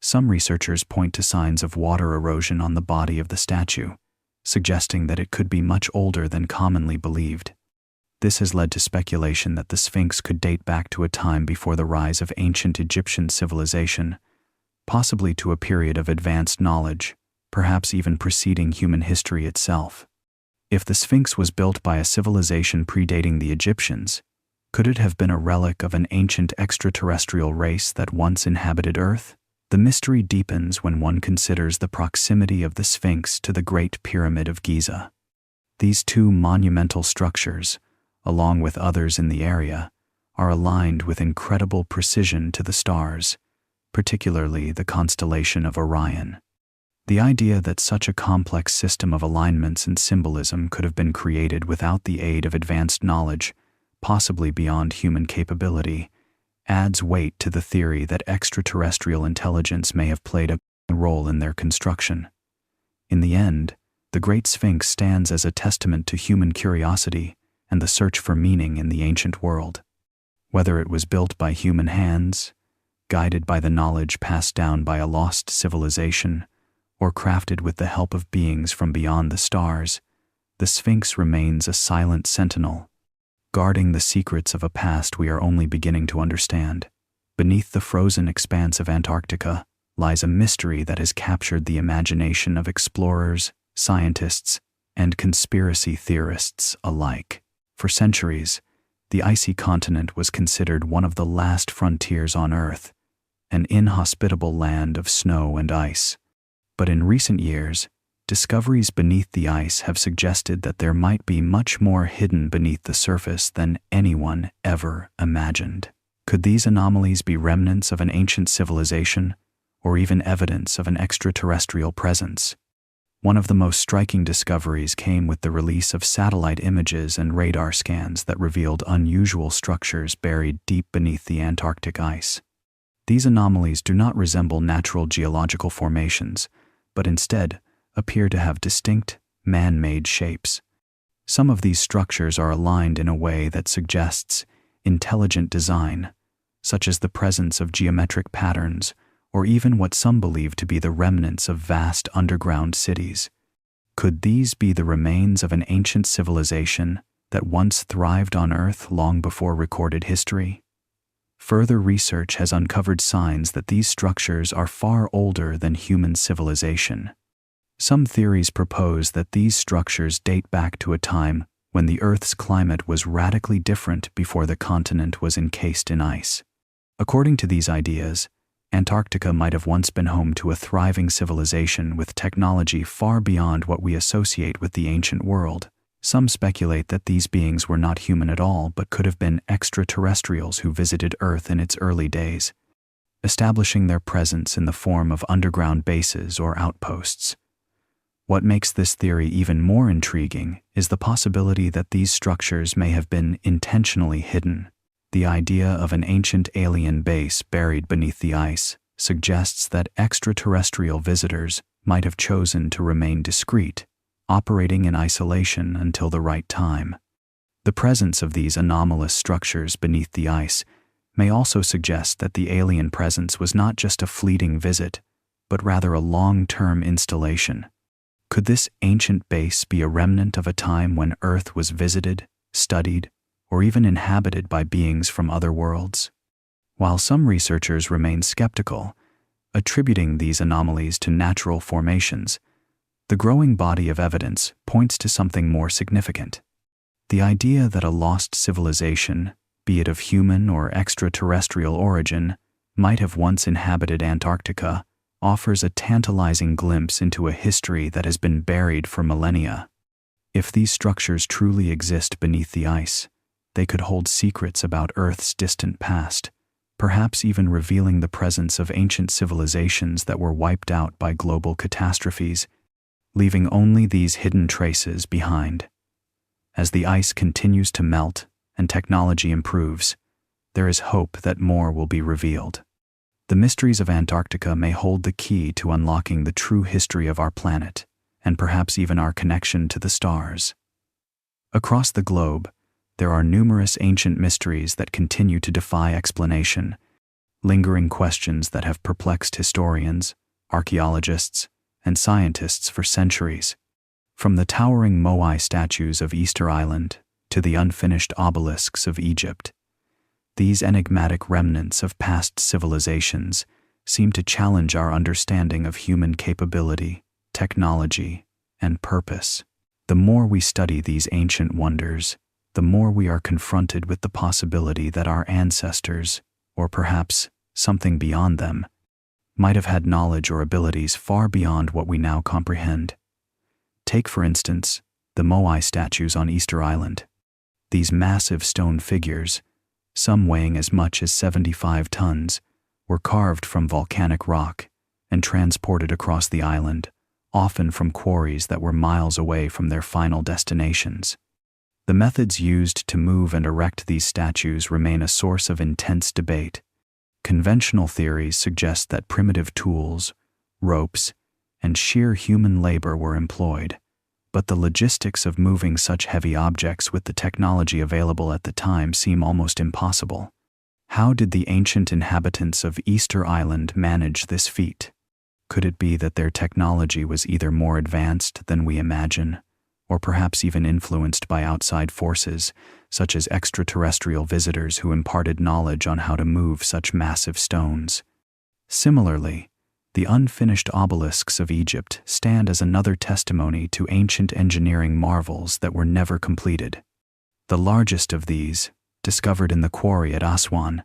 some researchers point to signs of water erosion on the body of the statue, suggesting that it could be much older than commonly believed. This has led to speculation that the Sphinx could date back to a time before the rise of ancient Egyptian civilization, possibly to a period of advanced knowledge, perhaps even preceding human history itself. If the Sphinx was built by a civilization predating the Egyptians, could it have been a relic of an ancient extraterrestrial race that once inhabited Earth? The mystery deepens when one considers the proximity of the Sphinx to the Great Pyramid of Giza. These two monumental structures, along with others in the area, are aligned with incredible precision to the stars, particularly the constellation of Orion. The idea that such a complex system of alignments and symbolism could have been created without the aid of advanced knowledge, possibly beyond human capability, adds weight to the theory that extraterrestrial intelligence may have played a role in their construction. In the end, the Great Sphinx stands as a testament to human curiosity and the search for meaning in the ancient world. Whether it was built by human hands, guided by the knowledge passed down by a lost civilization, or crafted with the help of beings from beyond the stars, the Sphinx remains a silent sentinel, guarding the secrets of a past we are only beginning to understand. Beneath the frozen expanse of Antarctica lies a mystery that has captured the imagination of explorers, scientists, and conspiracy theorists alike. For centuries, the icy continent was considered one of the last frontiers on Earth, an inhospitable land of snow and ice. But in recent years, discoveries beneath the ice have suggested that there might be much more hidden beneath the surface than anyone ever imagined. Could these anomalies be remnants of an ancient civilization, or even evidence of an extraterrestrial presence? One of the most striking discoveries came with the release of satellite images and radar scans that revealed unusual structures buried deep beneath the Antarctic ice. These anomalies do not resemble natural geological formations, but instead appear to have distinct, man-made shapes. Some of these structures are aligned in a way that suggests intelligent design, such as the presence of geometric patterns, or even what some believe to be the remnants of vast underground cities. Could these be the remains of an ancient civilization that once thrived on Earth long before recorded history? Further research has uncovered signs that these structures are far older than human civilization. Some theories propose that these structures date back to a time when the Earth's climate was radically different before the continent was encased in ice. According to these ideas, Antarctica might have once been home to a thriving civilization with technology far beyond what we associate with the ancient world. Some speculate that these beings were not human at all but could have been extraterrestrials who visited Earth in its early days, establishing their presence in the form of underground bases or outposts. What makes this theory even more intriguing is the possibility that these structures may have been intentionally hidden. The idea of an ancient alien base buried beneath the ice suggests that extraterrestrial visitors might have chosen to remain discreet, operating in isolation until the right time. The presence of these anomalous structures beneath the ice may also suggest that the alien presence was not just a fleeting visit, but rather a long-term installation. Could this ancient base be a remnant of a time when Earth was visited, studied, or even inhabited by beings from other worlds? While some researchers remain skeptical, attributing these anomalies to natural formations, the growing body of evidence points to something more significant. The idea that a lost civilization, be it of human or extraterrestrial origin, might have once inhabited Antarctica offers a tantalizing glimpse into a history that has been buried for millennia. If these structures truly exist beneath the ice, they could hold secrets about Earth's distant past, perhaps even revealing the presence of ancient civilizations that were wiped out by global catastrophes, leaving only these hidden traces behind. As the ice continues to melt and technology improves, there is hope that more will be revealed. The mysteries of Antarctica may hold the key to unlocking the true history of our planet, and perhaps even our connection to the stars. Across the globe, there are numerous ancient mysteries that continue to defy explanation, lingering questions that have perplexed historians, archaeologists, and scientists for centuries. From the towering Moai statues of Easter Island to the unfinished obelisks of Egypt, these enigmatic remnants of past civilizations seem to challenge our understanding of human capability, technology, and purpose. The more we study these ancient wonders, the more we are confronted with the possibility that our ancestors, or perhaps something beyond them, might have had knowledge or abilities far beyond what we now comprehend. Take, for instance, the Moai statues on Easter Island. These massive stone figures, some weighing as much as 75 tons, were carved from volcanic rock and transported across the island, often from quarries that were miles away from their final destinations. The methods used to move and erect these statues remain a source of intense debate. Conventional theories suggest that primitive tools, ropes, and sheer human labor were employed, but the logistics of moving such heavy objects with the technology available at the time seem almost impossible. How did the ancient inhabitants of Easter Island manage this feat? Could it be that their technology was either more advanced than we imagine, or perhaps even influenced by outside forces, such as extraterrestrial visitors who imparted knowledge on how to move such massive stones? Similarly, the unfinished obelisks of Egypt stand as another testimony to ancient engineering marvels that were never completed. The largest of these, discovered in the quarry at Aswan,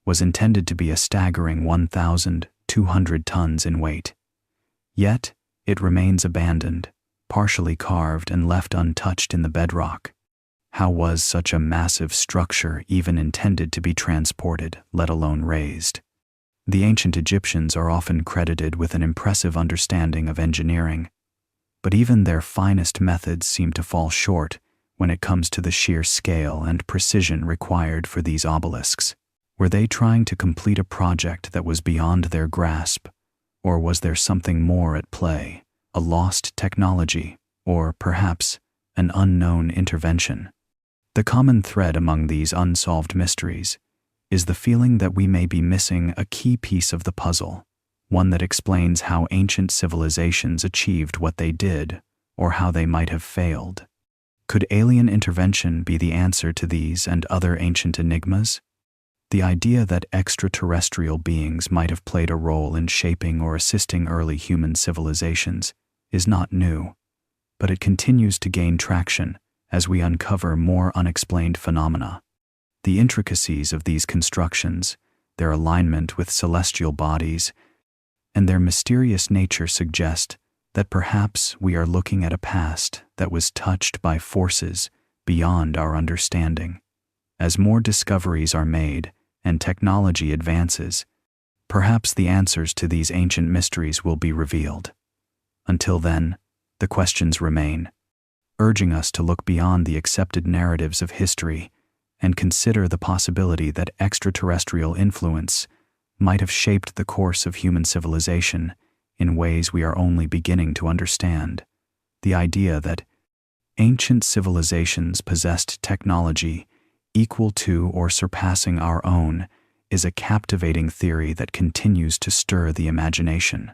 was intended to be a staggering 1,200 tons in weight. Yet, it remains abandoned, partially carved and left untouched in the bedrock. How was such a massive structure even intended to be transported, let alone raised? The ancient Egyptians are often credited with an impressive understanding of engineering, but even their finest methods seem to fall short when it comes to the sheer scale and precision required for these obelisks. Were they trying to complete a project that was beyond their grasp, or was there something more at play, a lost technology, or perhaps an unknown intervention? The common thread among these unsolved mysteries is the feeling that we may be missing a key piece of the puzzle, one that explains how ancient civilizations achieved what they did, or how they might have failed. Could alien intervention be the answer to these and other ancient enigmas? The idea that extraterrestrial beings might have played a role in shaping or assisting early human civilizations is not new, but it continues to gain traction as we uncover more unexplained phenomena. The intricacies of these constructions, their alignment with celestial bodies, and their mysterious nature suggest that perhaps we are looking at a past that was touched by forces beyond our understanding. As more discoveries are made and technology advances, perhaps the answers to these ancient mysteries will be revealed. Until then, the questions remain, urging us to look beyond the accepted narratives of history and consider the possibility that extraterrestrial influence might have shaped the course of human civilization in ways we are only beginning to understand. The idea that ancient civilizations possessed technology equal to or surpassing our own is a captivating theory that continues to stir the imagination.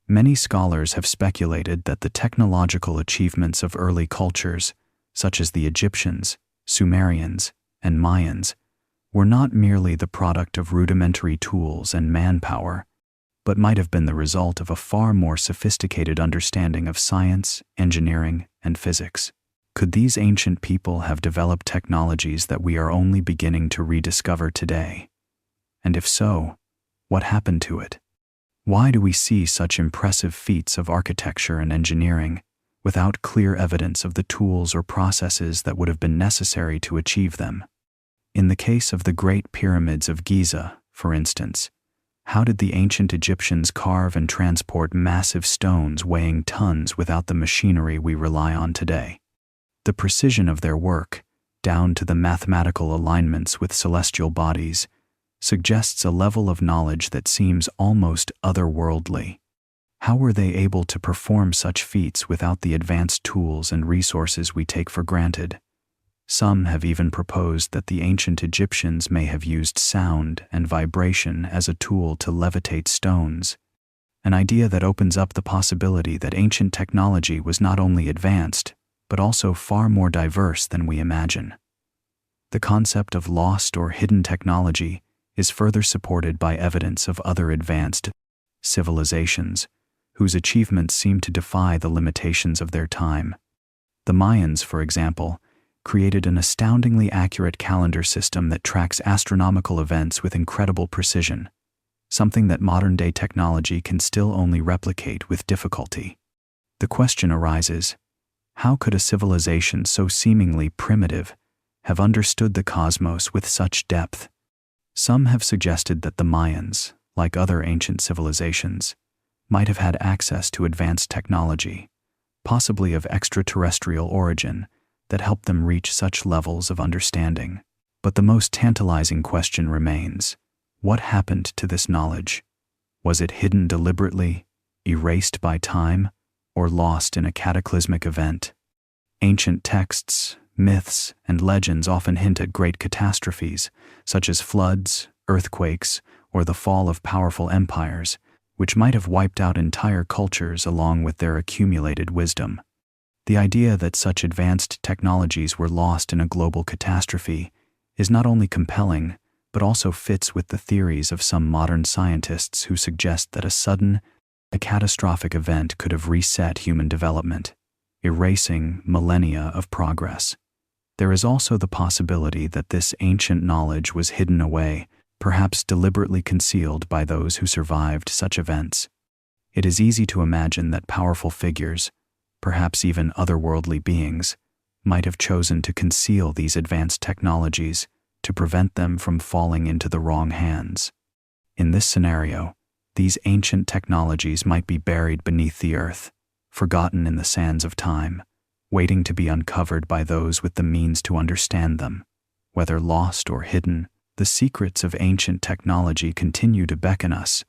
Many scholars have speculated that the technological achievements of early cultures, such as the Egyptians, Sumerians, and Mayans, were not merely the product of rudimentary tools and manpower, but might have been the result of a far more sophisticated understanding of science, engineering, and physics. Could these ancient people have developed technologies that we are only beginning to rediscover today? And if so, what happened to it? Why do we see such impressive feats of architecture and engineering without clear evidence of the tools or processes that would have been necessary to achieve them? In the case of the Great Pyramids of Giza, for instance, How did the ancient Egyptians carve and transport massive stones weighing tons without the machinery we rely on today? The precision of their work, down to the mathematical alignments with celestial bodies, suggests a level of knowledge that seems almost otherworldly. How were they able to perform such feats without the advanced tools and resources we take for granted? Some have even proposed that the ancient Egyptians may have used sound and vibration as a tool to levitate stones, an idea that opens up the possibility that ancient technology was not only advanced, but also far more diverse than we imagine. The concept of lost or hidden technology is further supported by evidence of other advanced civilizations, whose achievements seem to defy the limitations of their time. The Mayans, for example, created an astoundingly accurate calendar system that tracks astronomical events with incredible precision, something that modern-day technology can still only replicate with difficulty. The question arises, how could a civilization so seemingly primitive have understood the cosmos with such depth? Some have suggested that the Mayans, like other ancient civilizations, might have had access to advanced technology, possibly of extraterrestrial origin, that helped them reach such levels of understanding. But the most tantalizing question remains, what happened to this knowledge? Was it hidden deliberately, erased by time, or lost in a cataclysmic event? Ancient texts, myths, and legends often hint at great catastrophes, such as floods, earthquakes, or the fall of powerful empires, which might have wiped out entire cultures along with their accumulated wisdom. The idea that such advanced technologies were lost in a global catastrophe is not only compelling, but also fits with the theories of some modern scientists who suggest that a catastrophic event could have reset human development, erasing millennia of progress. There is also the possibility that this ancient knowledge was hidden away, perhaps deliberately concealed by those who survived such events. It is easy to imagine that powerful figures, perhaps even otherworldly beings, might have chosen to conceal these advanced technologies to prevent them from falling into the wrong hands. In this scenario, these ancient technologies might be buried beneath the earth, forgotten in the sands of time, waiting to be uncovered by those with the means to understand them. Whether lost or hidden, the secrets of ancient technology continue to beckon us,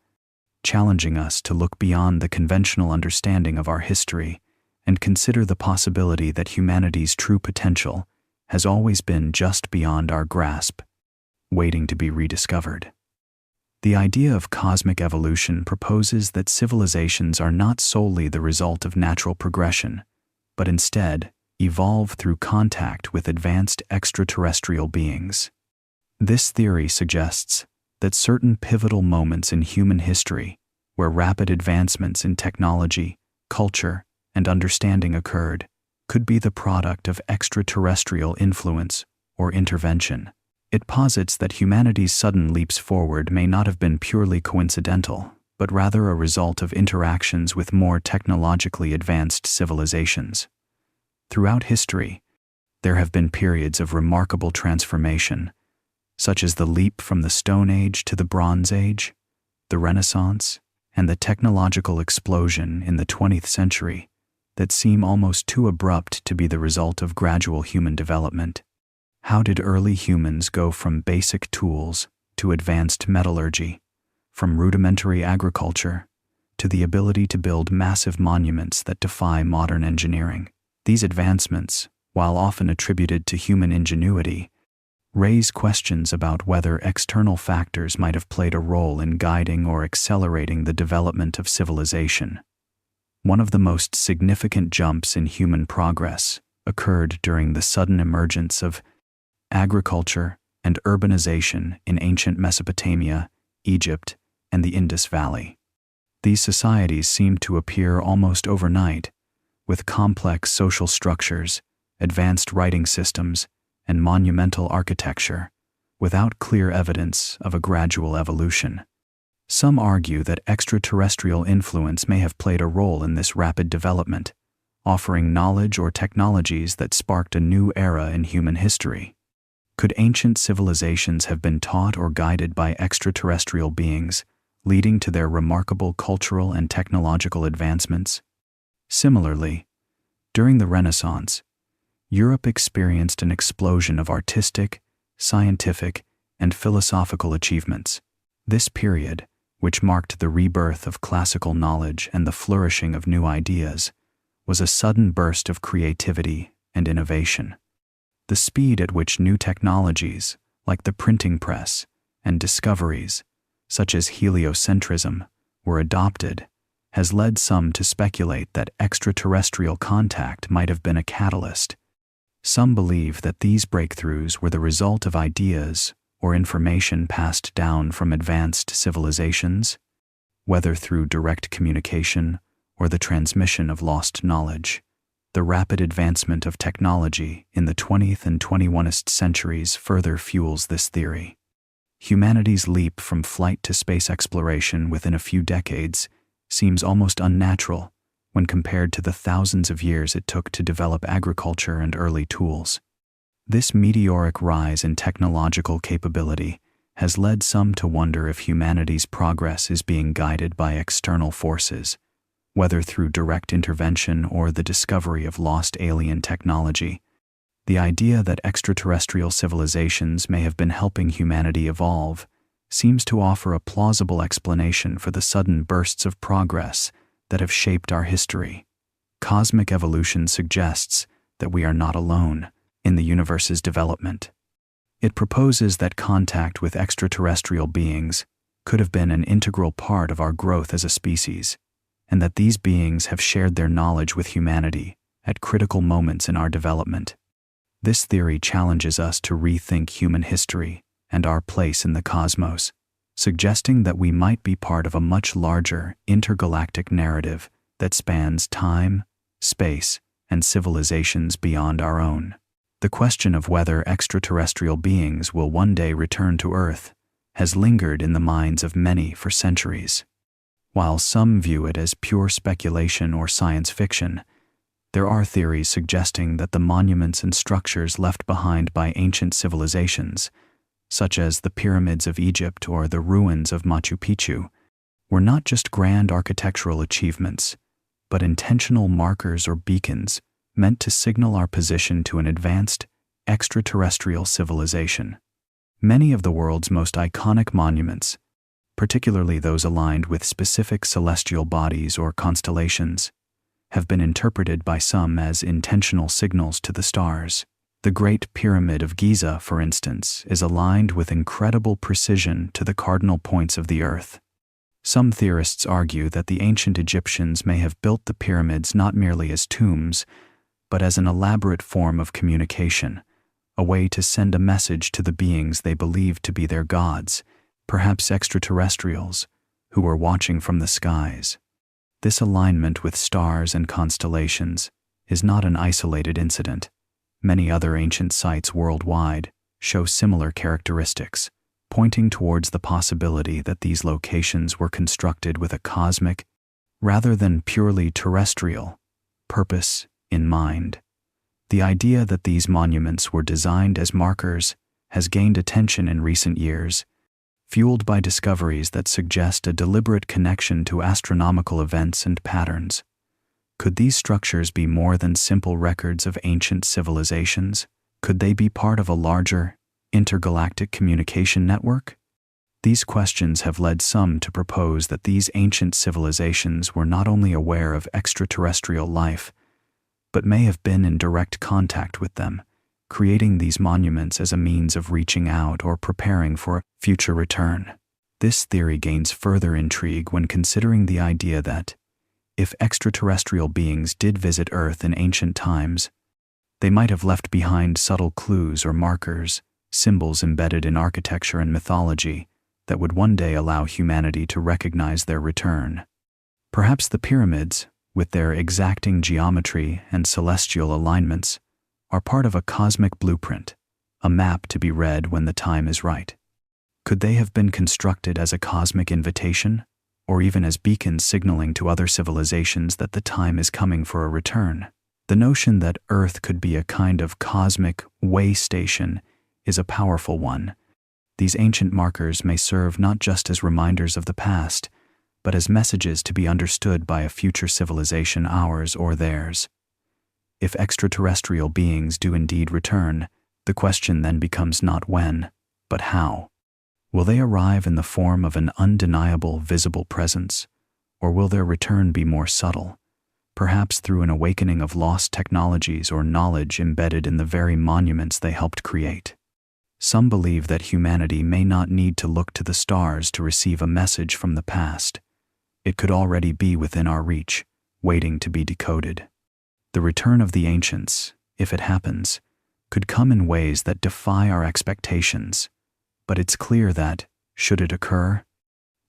challenging us to look beyond the conventional understanding of our history and consider the possibility that humanity's true potential has always been just beyond our grasp, waiting to be rediscovered. The idea of cosmic evolution proposes that civilizations are not solely the result of natural progression, but instead evolve through contact with advanced extraterrestrial beings. This theory suggests that certain pivotal moments in human history, where rapid advancements in technology, culture, and understanding occurred, could be the product of extraterrestrial influence or intervention. It posits that humanity's sudden leaps forward may not have been purely coincidental, but rather a result of interactions with more technologically advanced civilizations. Throughout history, there have been periods of remarkable transformation, such as the leap from the Stone Age to the Bronze Age, the Renaissance, and the technological explosion in the 20th century, that seem almost too abrupt to be the result of gradual human development. How did early humans go from basic tools to advanced metallurgy, from rudimentary agriculture to the ability to build massive monuments that defy modern engineering? These advancements, while often attributed to human ingenuity, raise questions about whether external factors might have played a role in guiding or accelerating the development of civilization. One of the most significant jumps in human progress occurred during the sudden emergence of agriculture and urbanization in ancient Mesopotamia, Egypt, and the Indus Valley. These societies seemed to appear almost overnight, with complex social structures, advanced writing systems, and monumental architecture, without clear evidence of a gradual evolution. Some argue that extraterrestrial influence may have played a role in this rapid development, offering knowledge or technologies that sparked a new era in human history. Could ancient civilizations have been taught or guided by extraterrestrial beings, leading to their remarkable cultural and technological advancements. Similarly, during the Renaissance, Europe experienced an explosion of artistic, scientific, and philosophical achievements. This period, which marked the rebirth of classical knowledge and the flourishing of new ideas, was a sudden burst of creativity and innovation. The speed at which new technologies, like the printing press, and discoveries, such as heliocentrism, were adopted, has led some to speculate that extraterrestrial contact might have been a catalyst. Some believe that these breakthroughs were the result of ideas or information passed down from advanced civilizations, whether through direct communication or the transmission of lost knowledge. The rapid advancement of technology in the 20th and 21st centuries further fuels this theory. Humanity's leap from flight to space exploration within a few decades seems almost unnatural when compared to the thousands of years it took to develop agriculture and early tools. This meteoric rise in technological capability has led some to wonder if humanity's progress is being guided by external forces, whether through direct intervention or the discovery of lost alien technology. The idea that extraterrestrial civilizations may have been helping humanity evolve seems to offer a plausible explanation for the sudden bursts of progress that have shaped our history. Cosmic evolution suggests that we are not alone in the universe's development. It proposes that contact with extraterrestrial beings could have been an integral part of our growth as a species, and that these beings have shared their knowledge with humanity at critical moments in our development. This theory challenges us to rethink human history and our place in the cosmos, suggesting that we might be part of a much larger intergalactic narrative that spans time, space, and civilizations beyond our own. The question of whether extraterrestrial beings will one day return to Earth has lingered in the minds of many for centuries. While some view it as pure speculation or science fiction, there are theories suggesting that the monuments and structures left behind by ancient civilizations, such as the pyramids of Egypt or the ruins of Machu Picchu, were not just grand architectural achievements, but intentional markers or beacons meant to signal our position to an advanced, extraterrestrial civilization. Many of the world's most iconic monuments, particularly those aligned with specific celestial bodies or constellations, have been interpreted by some as intentional signals to the stars. The Great Pyramid of Giza, for instance, is aligned with incredible precision to the cardinal points of the Earth. Some theorists argue that the ancient Egyptians may have built the pyramids not merely as tombs, but as an elaborate form of communication, a way to send a message to the beings they believed to be their gods, perhaps extraterrestrials, who were watching from the skies. This alignment with stars and constellations is not an isolated incident. Many other ancient sites worldwide show similar characteristics, pointing towards the possibility that these locations were constructed with a cosmic, rather than purely terrestrial, purpose in mind. The idea that these monuments were designed as markers has gained attention in recent years, fueled by discoveries that suggest a deliberate connection to astronomical events and patterns. Could these structures be more than simple records of ancient civilizations? Could they be part of a larger, intergalactic communication network? These questions have led some to propose that these ancient civilizations were not only aware of extraterrestrial life, but may have been in direct contact with them, creating these monuments as a means of reaching out or preparing for a future return. This theory gains further intrigue when considering the idea that, if extraterrestrial beings did visit Earth in ancient times, they might have left behind subtle clues or markers, symbols embedded in architecture and mythology, that would one day allow humanity to recognize their return. Perhaps the pyramids, with their exacting geometry and celestial alignments, are part of a cosmic blueprint, a map to be read when the time is right. Could they have been constructed as a cosmic invitation, or even as beacons signaling to other civilizations that the time is coming for a return? The notion that Earth could be a kind of cosmic way station is a powerful one, These ancient markers may serve not just as reminders of the past, but as messages to be understood by a future civilization, ours or theirs. If extraterrestrial beings do indeed return, the question then becomes not when, but how. Will they arrive in the form of an undeniable, visible presence, or will their return be more subtle, perhaps through an awakening of lost technologies or knowledge embedded in the very monuments they helped create? Some believe that humanity may not need to look to the stars to receive a message from the past. It could already be within our reach, waiting to be decoded. The return of the ancients, if it happens, could come in ways that defy our expectations, but it's clear that, should it occur,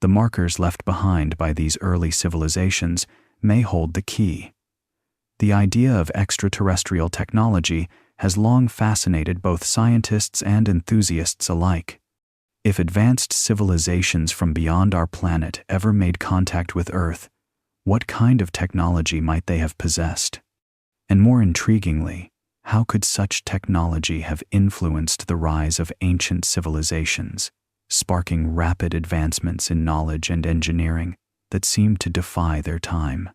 the markers left behind by these early civilizations may hold the key. The idea of extraterrestrial technology has long fascinated both scientists and enthusiasts alike. If advanced civilizations from beyond our planet ever made contact with Earth, what kind of technology might they have possessed? And more intriguingly, how could such technology have influenced the rise of ancient civilizations, sparking rapid advancements in knowledge and engineering that seemed to defy their time?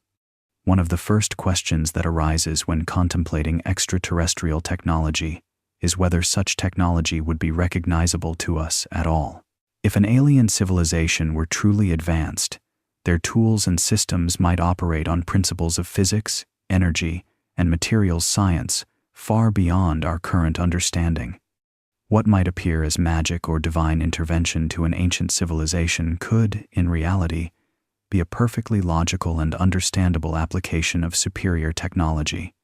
One of the first questions that arises when contemplating extraterrestrial technology is whether such technology would be recognizable to us at all. If an alien civilization were truly advanced, their tools and systems might operate on principles of physics, energy, and materials science far beyond our current understanding. What might appear as magic or divine intervention to an ancient civilization could, in reality, be a perfectly logical and understandable application of superior technology.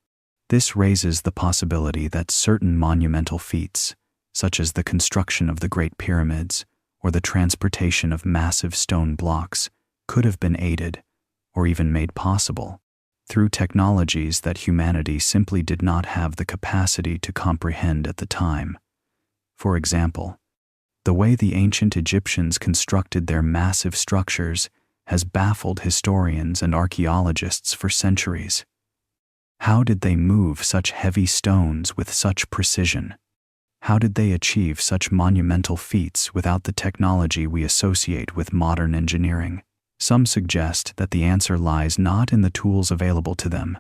This raises the possibility that certain monumental feats, such as the construction of the Great Pyramids or the transportation of massive stone blocks, could have been aided, or even made possible, through technologies that humanity simply did not have the capacity to comprehend at the time. For example, the way the ancient Egyptians constructed their massive structures has baffled historians and archaeologists for centuries. How did they move such heavy stones with such precision? How did they achieve such monumental feats without the technology we associate with modern engineering? Some suggest that the answer lies not in the tools available to them,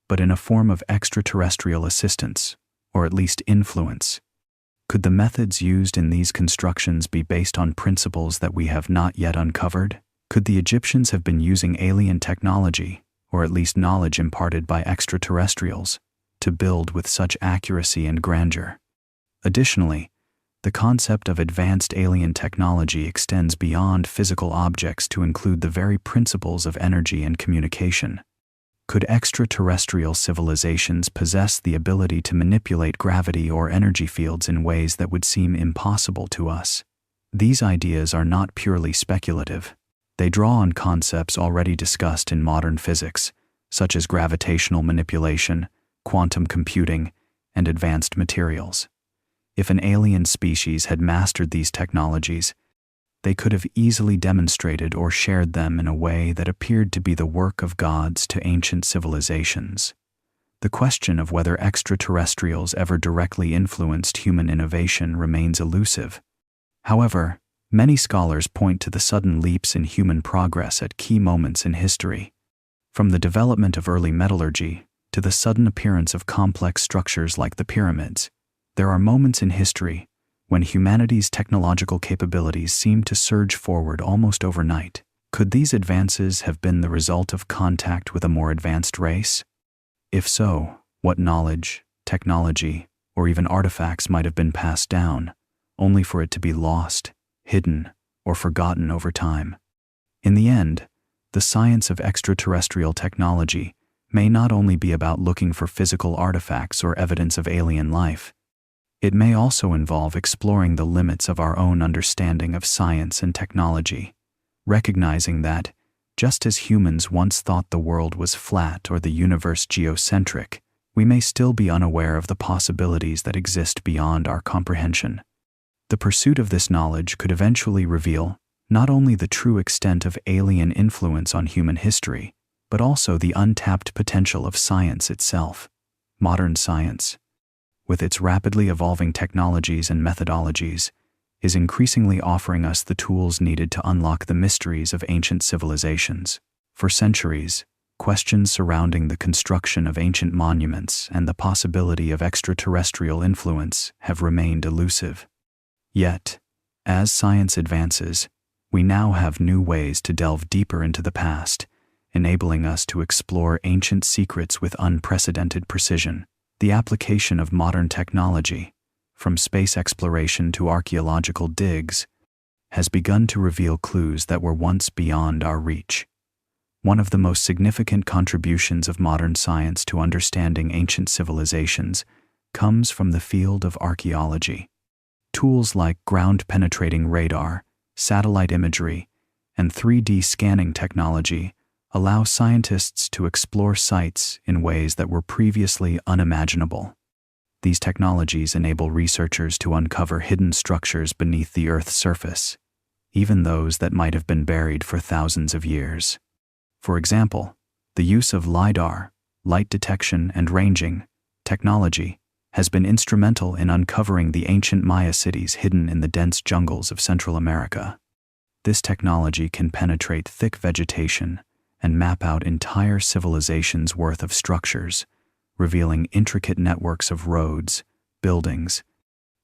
but in a form of extraterrestrial assistance, or at least influence. Could the methods used in these constructions be based on principles that we have not yet uncovered? Could the Egyptians have been using alien technology, or at least knowledge imparted by extraterrestrials, to build with such accuracy and grandeur? Additionally, the concept of advanced alien technology extends beyond physical objects to include the very principles of energy and communication. Could extraterrestrial civilizations possess the ability to manipulate gravity or energy fields in ways that would seem impossible to us? These ideas are not purely speculative. They draw on concepts already discussed in modern physics, such as gravitational manipulation, quantum computing, and advanced materials. If an alien species had mastered these technologies, they could have easily demonstrated or shared them in a way that appeared to be the work of gods to ancient civilizations. The question of whether extraterrestrials ever directly influenced human innovation remains elusive. However, many scholars point to the sudden leaps in human progress at key moments in history. From the development of early metallurgy to the sudden appearance of complex structures like the pyramids, there are moments in history when humanity's technological capabilities seem to surge forward almost overnight. Could these advances have been the result of contact with a more advanced race? If so, what knowledge, technology, or even artifacts might have been passed down, only for it to be lost, hidden, or forgotten over time? In the end, the science of extraterrestrial technology may not only be about looking for physical artifacts or evidence of alien life. It may also involve exploring the limits of our own understanding of science and technology, recognizing that, just as humans once thought the world was flat or the universe geocentric, we may still be unaware of the possibilities that exist beyond our comprehension. The pursuit of this knowledge could eventually reveal not only the true extent of alien influence on human history, but also the untapped potential of science itself. Modern science, with its rapidly evolving technologies and methodologies, is increasingly offering us the tools needed to unlock the mysteries of ancient civilizations. For centuries, questions surrounding the construction of ancient monuments and the possibility of extraterrestrial influence have remained elusive. Yet, as science advances, we now have new ways to delve deeper into the past, enabling us to explore ancient secrets with unprecedented precision. The application of modern technology, from space exploration to archaeological digs, has begun to reveal clues that were once beyond our reach. One of the most significant contributions of modern science to understanding ancient civilizations comes from the field of archaeology. Tools like ground-penetrating radar, satellite imagery, and 3D scanning technology allow scientists to explore sites in ways that were previously unimaginable. These technologies enable researchers to uncover hidden structures beneath the Earth's surface, even those that might have been buried for thousands of years. For example, the use of LiDAR, light detection and ranging, technology has been instrumental in uncovering the ancient Maya cities hidden in the dense jungles of Central America. This technology can penetrate thick vegetation and map out entire civilizations' worth of structures, revealing intricate networks of roads, buildings,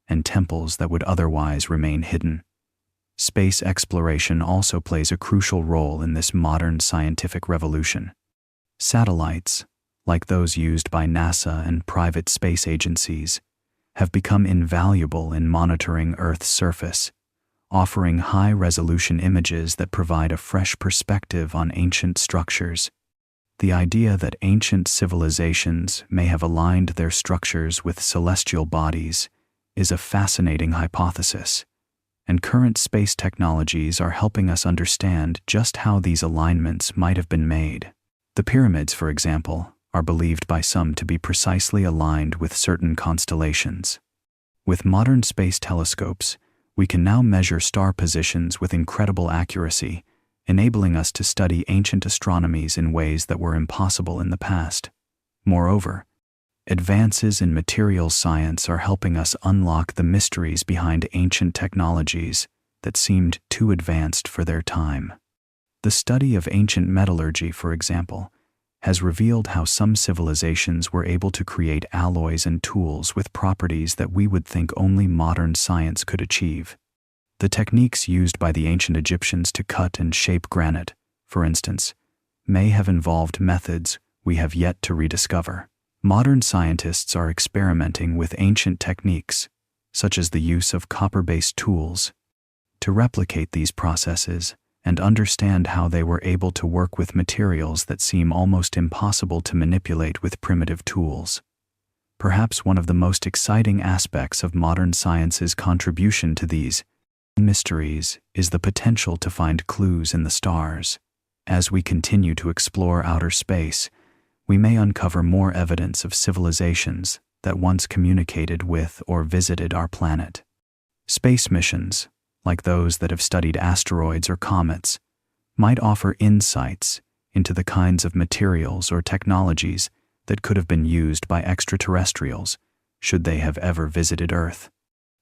and temples that would otherwise remain hidden. Space exploration also plays a crucial role in this modern scientific revolution. Satellites, like those used by NASA and private space agencies, have become invaluable in monitoring Earth's surface, offering high-resolution images that provide a fresh perspective on ancient structures. The idea that ancient civilizations may have aligned their structures with celestial bodies is a fascinating hypothesis, and current space technologies are helping us understand just how these alignments might have been made. The pyramids, for example, are believed by some to be precisely aligned with certain constellations. With modern space telescopes, we can now measure star positions with incredible accuracy, enabling us to study ancient astronomies in ways that were impossible in the past. Moreover, advances in materials science are helping us unlock the mysteries behind ancient technologies that seemed too advanced for their time. The study of ancient metallurgy, for example, has revealed how some civilizations were able to create alloys and tools with properties that we would think only modern science could achieve. The techniques used by the ancient Egyptians to cut and shape granite, for instance, may have involved methods we have yet to rediscover. Modern scientists are experimenting with ancient techniques, such as the use of copper-based tools, to replicate these processes and understand how they were able to work with materials that seem almost impossible to manipulate with primitive tools. Perhaps one of the most exciting aspects of modern science's contribution to these mysteries is the potential to find clues in the stars. As we continue to explore outer space, we may uncover more evidence of civilizations that once communicated with or visited our planet. Space missions, like those that have studied asteroids or comets, might offer insights into the kinds of materials or technologies that could have been used by extraterrestrials should they have ever visited Earth.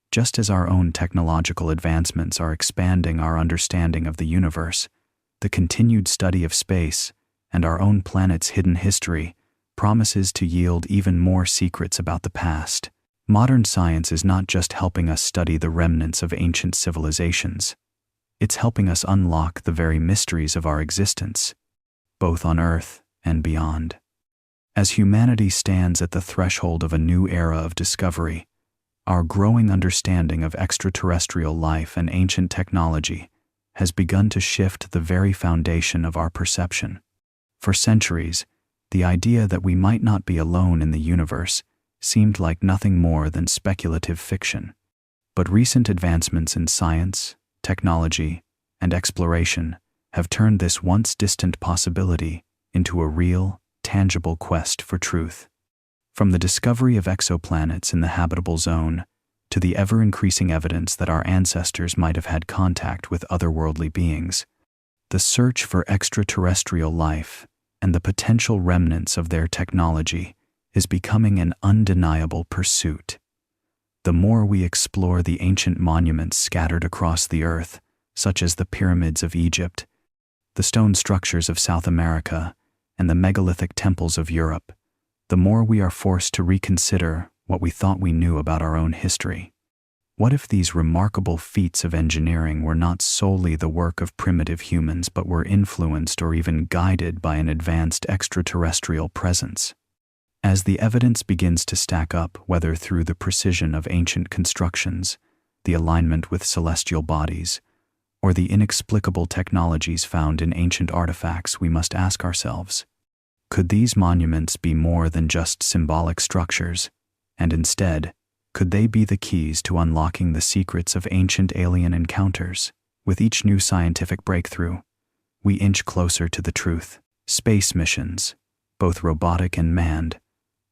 Just as our own technological advancements are expanding our understanding of the universe, the continued study of space and our own planet's hidden history promises to yield even more secrets about the past. Modern science is not just helping us study the remnants of ancient civilizations. It's helping us unlock the very mysteries of our existence, both on Earth and beyond. As humanity stands at the threshold of a new era of discovery, our growing understanding of extraterrestrial life and ancient technology has begun to shift the very foundation of our perception. For centuries, the idea that we might not be alone in the universe seemed like nothing more than speculative fiction. But recent advancements in science, technology, and exploration have turned this once distant possibility into a real, tangible quest for truth. From the discovery of exoplanets in the habitable zone to the ever-increasing evidence that our ancestors might have had contact with otherworldly beings, the search for extraterrestrial life and the potential remnants of their technology is becoming an undeniable pursuit. The more we explore the ancient monuments scattered across the earth, such as the pyramids of Egypt, the stone structures of South America, and the megalithic temples of Europe, the more we are forced to reconsider what we thought we knew about our own history. What if these remarkable feats of engineering were not solely the work of primitive humans but were influenced or even guided by an advanced extraterrestrial presence? As the evidence begins to stack up, whether through the precision of ancient constructions, the alignment with celestial bodies, or the inexplicable technologies found in ancient artifacts, we must ask ourselves, could these monuments be more than just symbolic structures, and instead, could they be the keys to unlocking the secrets of ancient alien encounters? With each new scientific breakthrough, we inch closer to the truth. Space missions, both robotic and manned,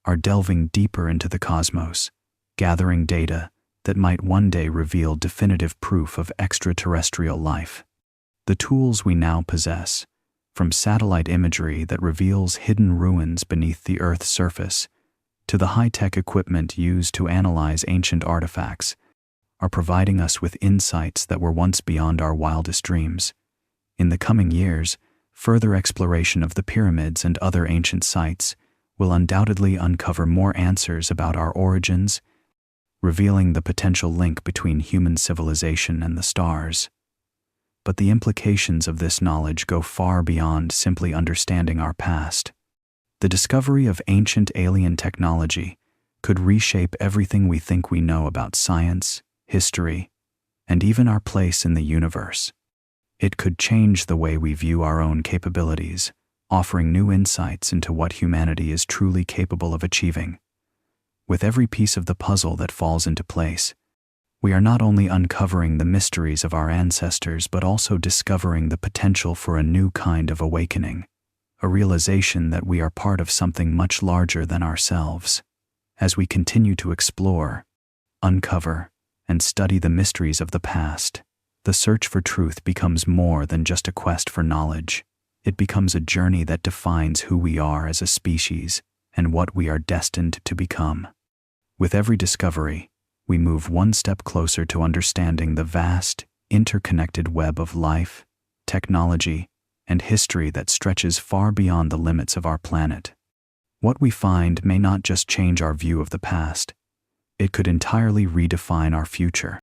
are delving deeper into the cosmos, gathering data that might one day reveal definitive proof of extraterrestrial life. The tools we now possess, from satellite imagery that reveals hidden ruins beneath the Earth's surface, to the high-tech equipment used to analyze ancient artifacts, are providing us with insights that were once beyond our wildest dreams. In the coming years, further exploration of the pyramids and other ancient sites will undoubtedly uncover more answers about our origins, revealing the potential link between human civilization and the stars. But the implications of this knowledge go far beyond simply understanding our past. The discovery of ancient alien technology could reshape everything we think we know about science, history, and even our place in the universe. It could change the way we view our own capabilities, offering new insights into what humanity is truly capable of achieving. With every piece of the puzzle that falls into place, we are not only uncovering the mysteries of our ancestors but also discovering the potential for a new kind of awakening, a realization that we are part of something much larger than ourselves. As we continue to explore, uncover, and study the mysteries of the past, the search for truth becomes more than just a quest for knowledge. It becomes a journey that defines who we are as a species and what we are destined to become. With every discovery, we move one step closer to understanding the vast, interconnected web of life, technology, and history that stretches far beyond the limits of our planet. What we find may not just change our view of the past, it could entirely redefine our future.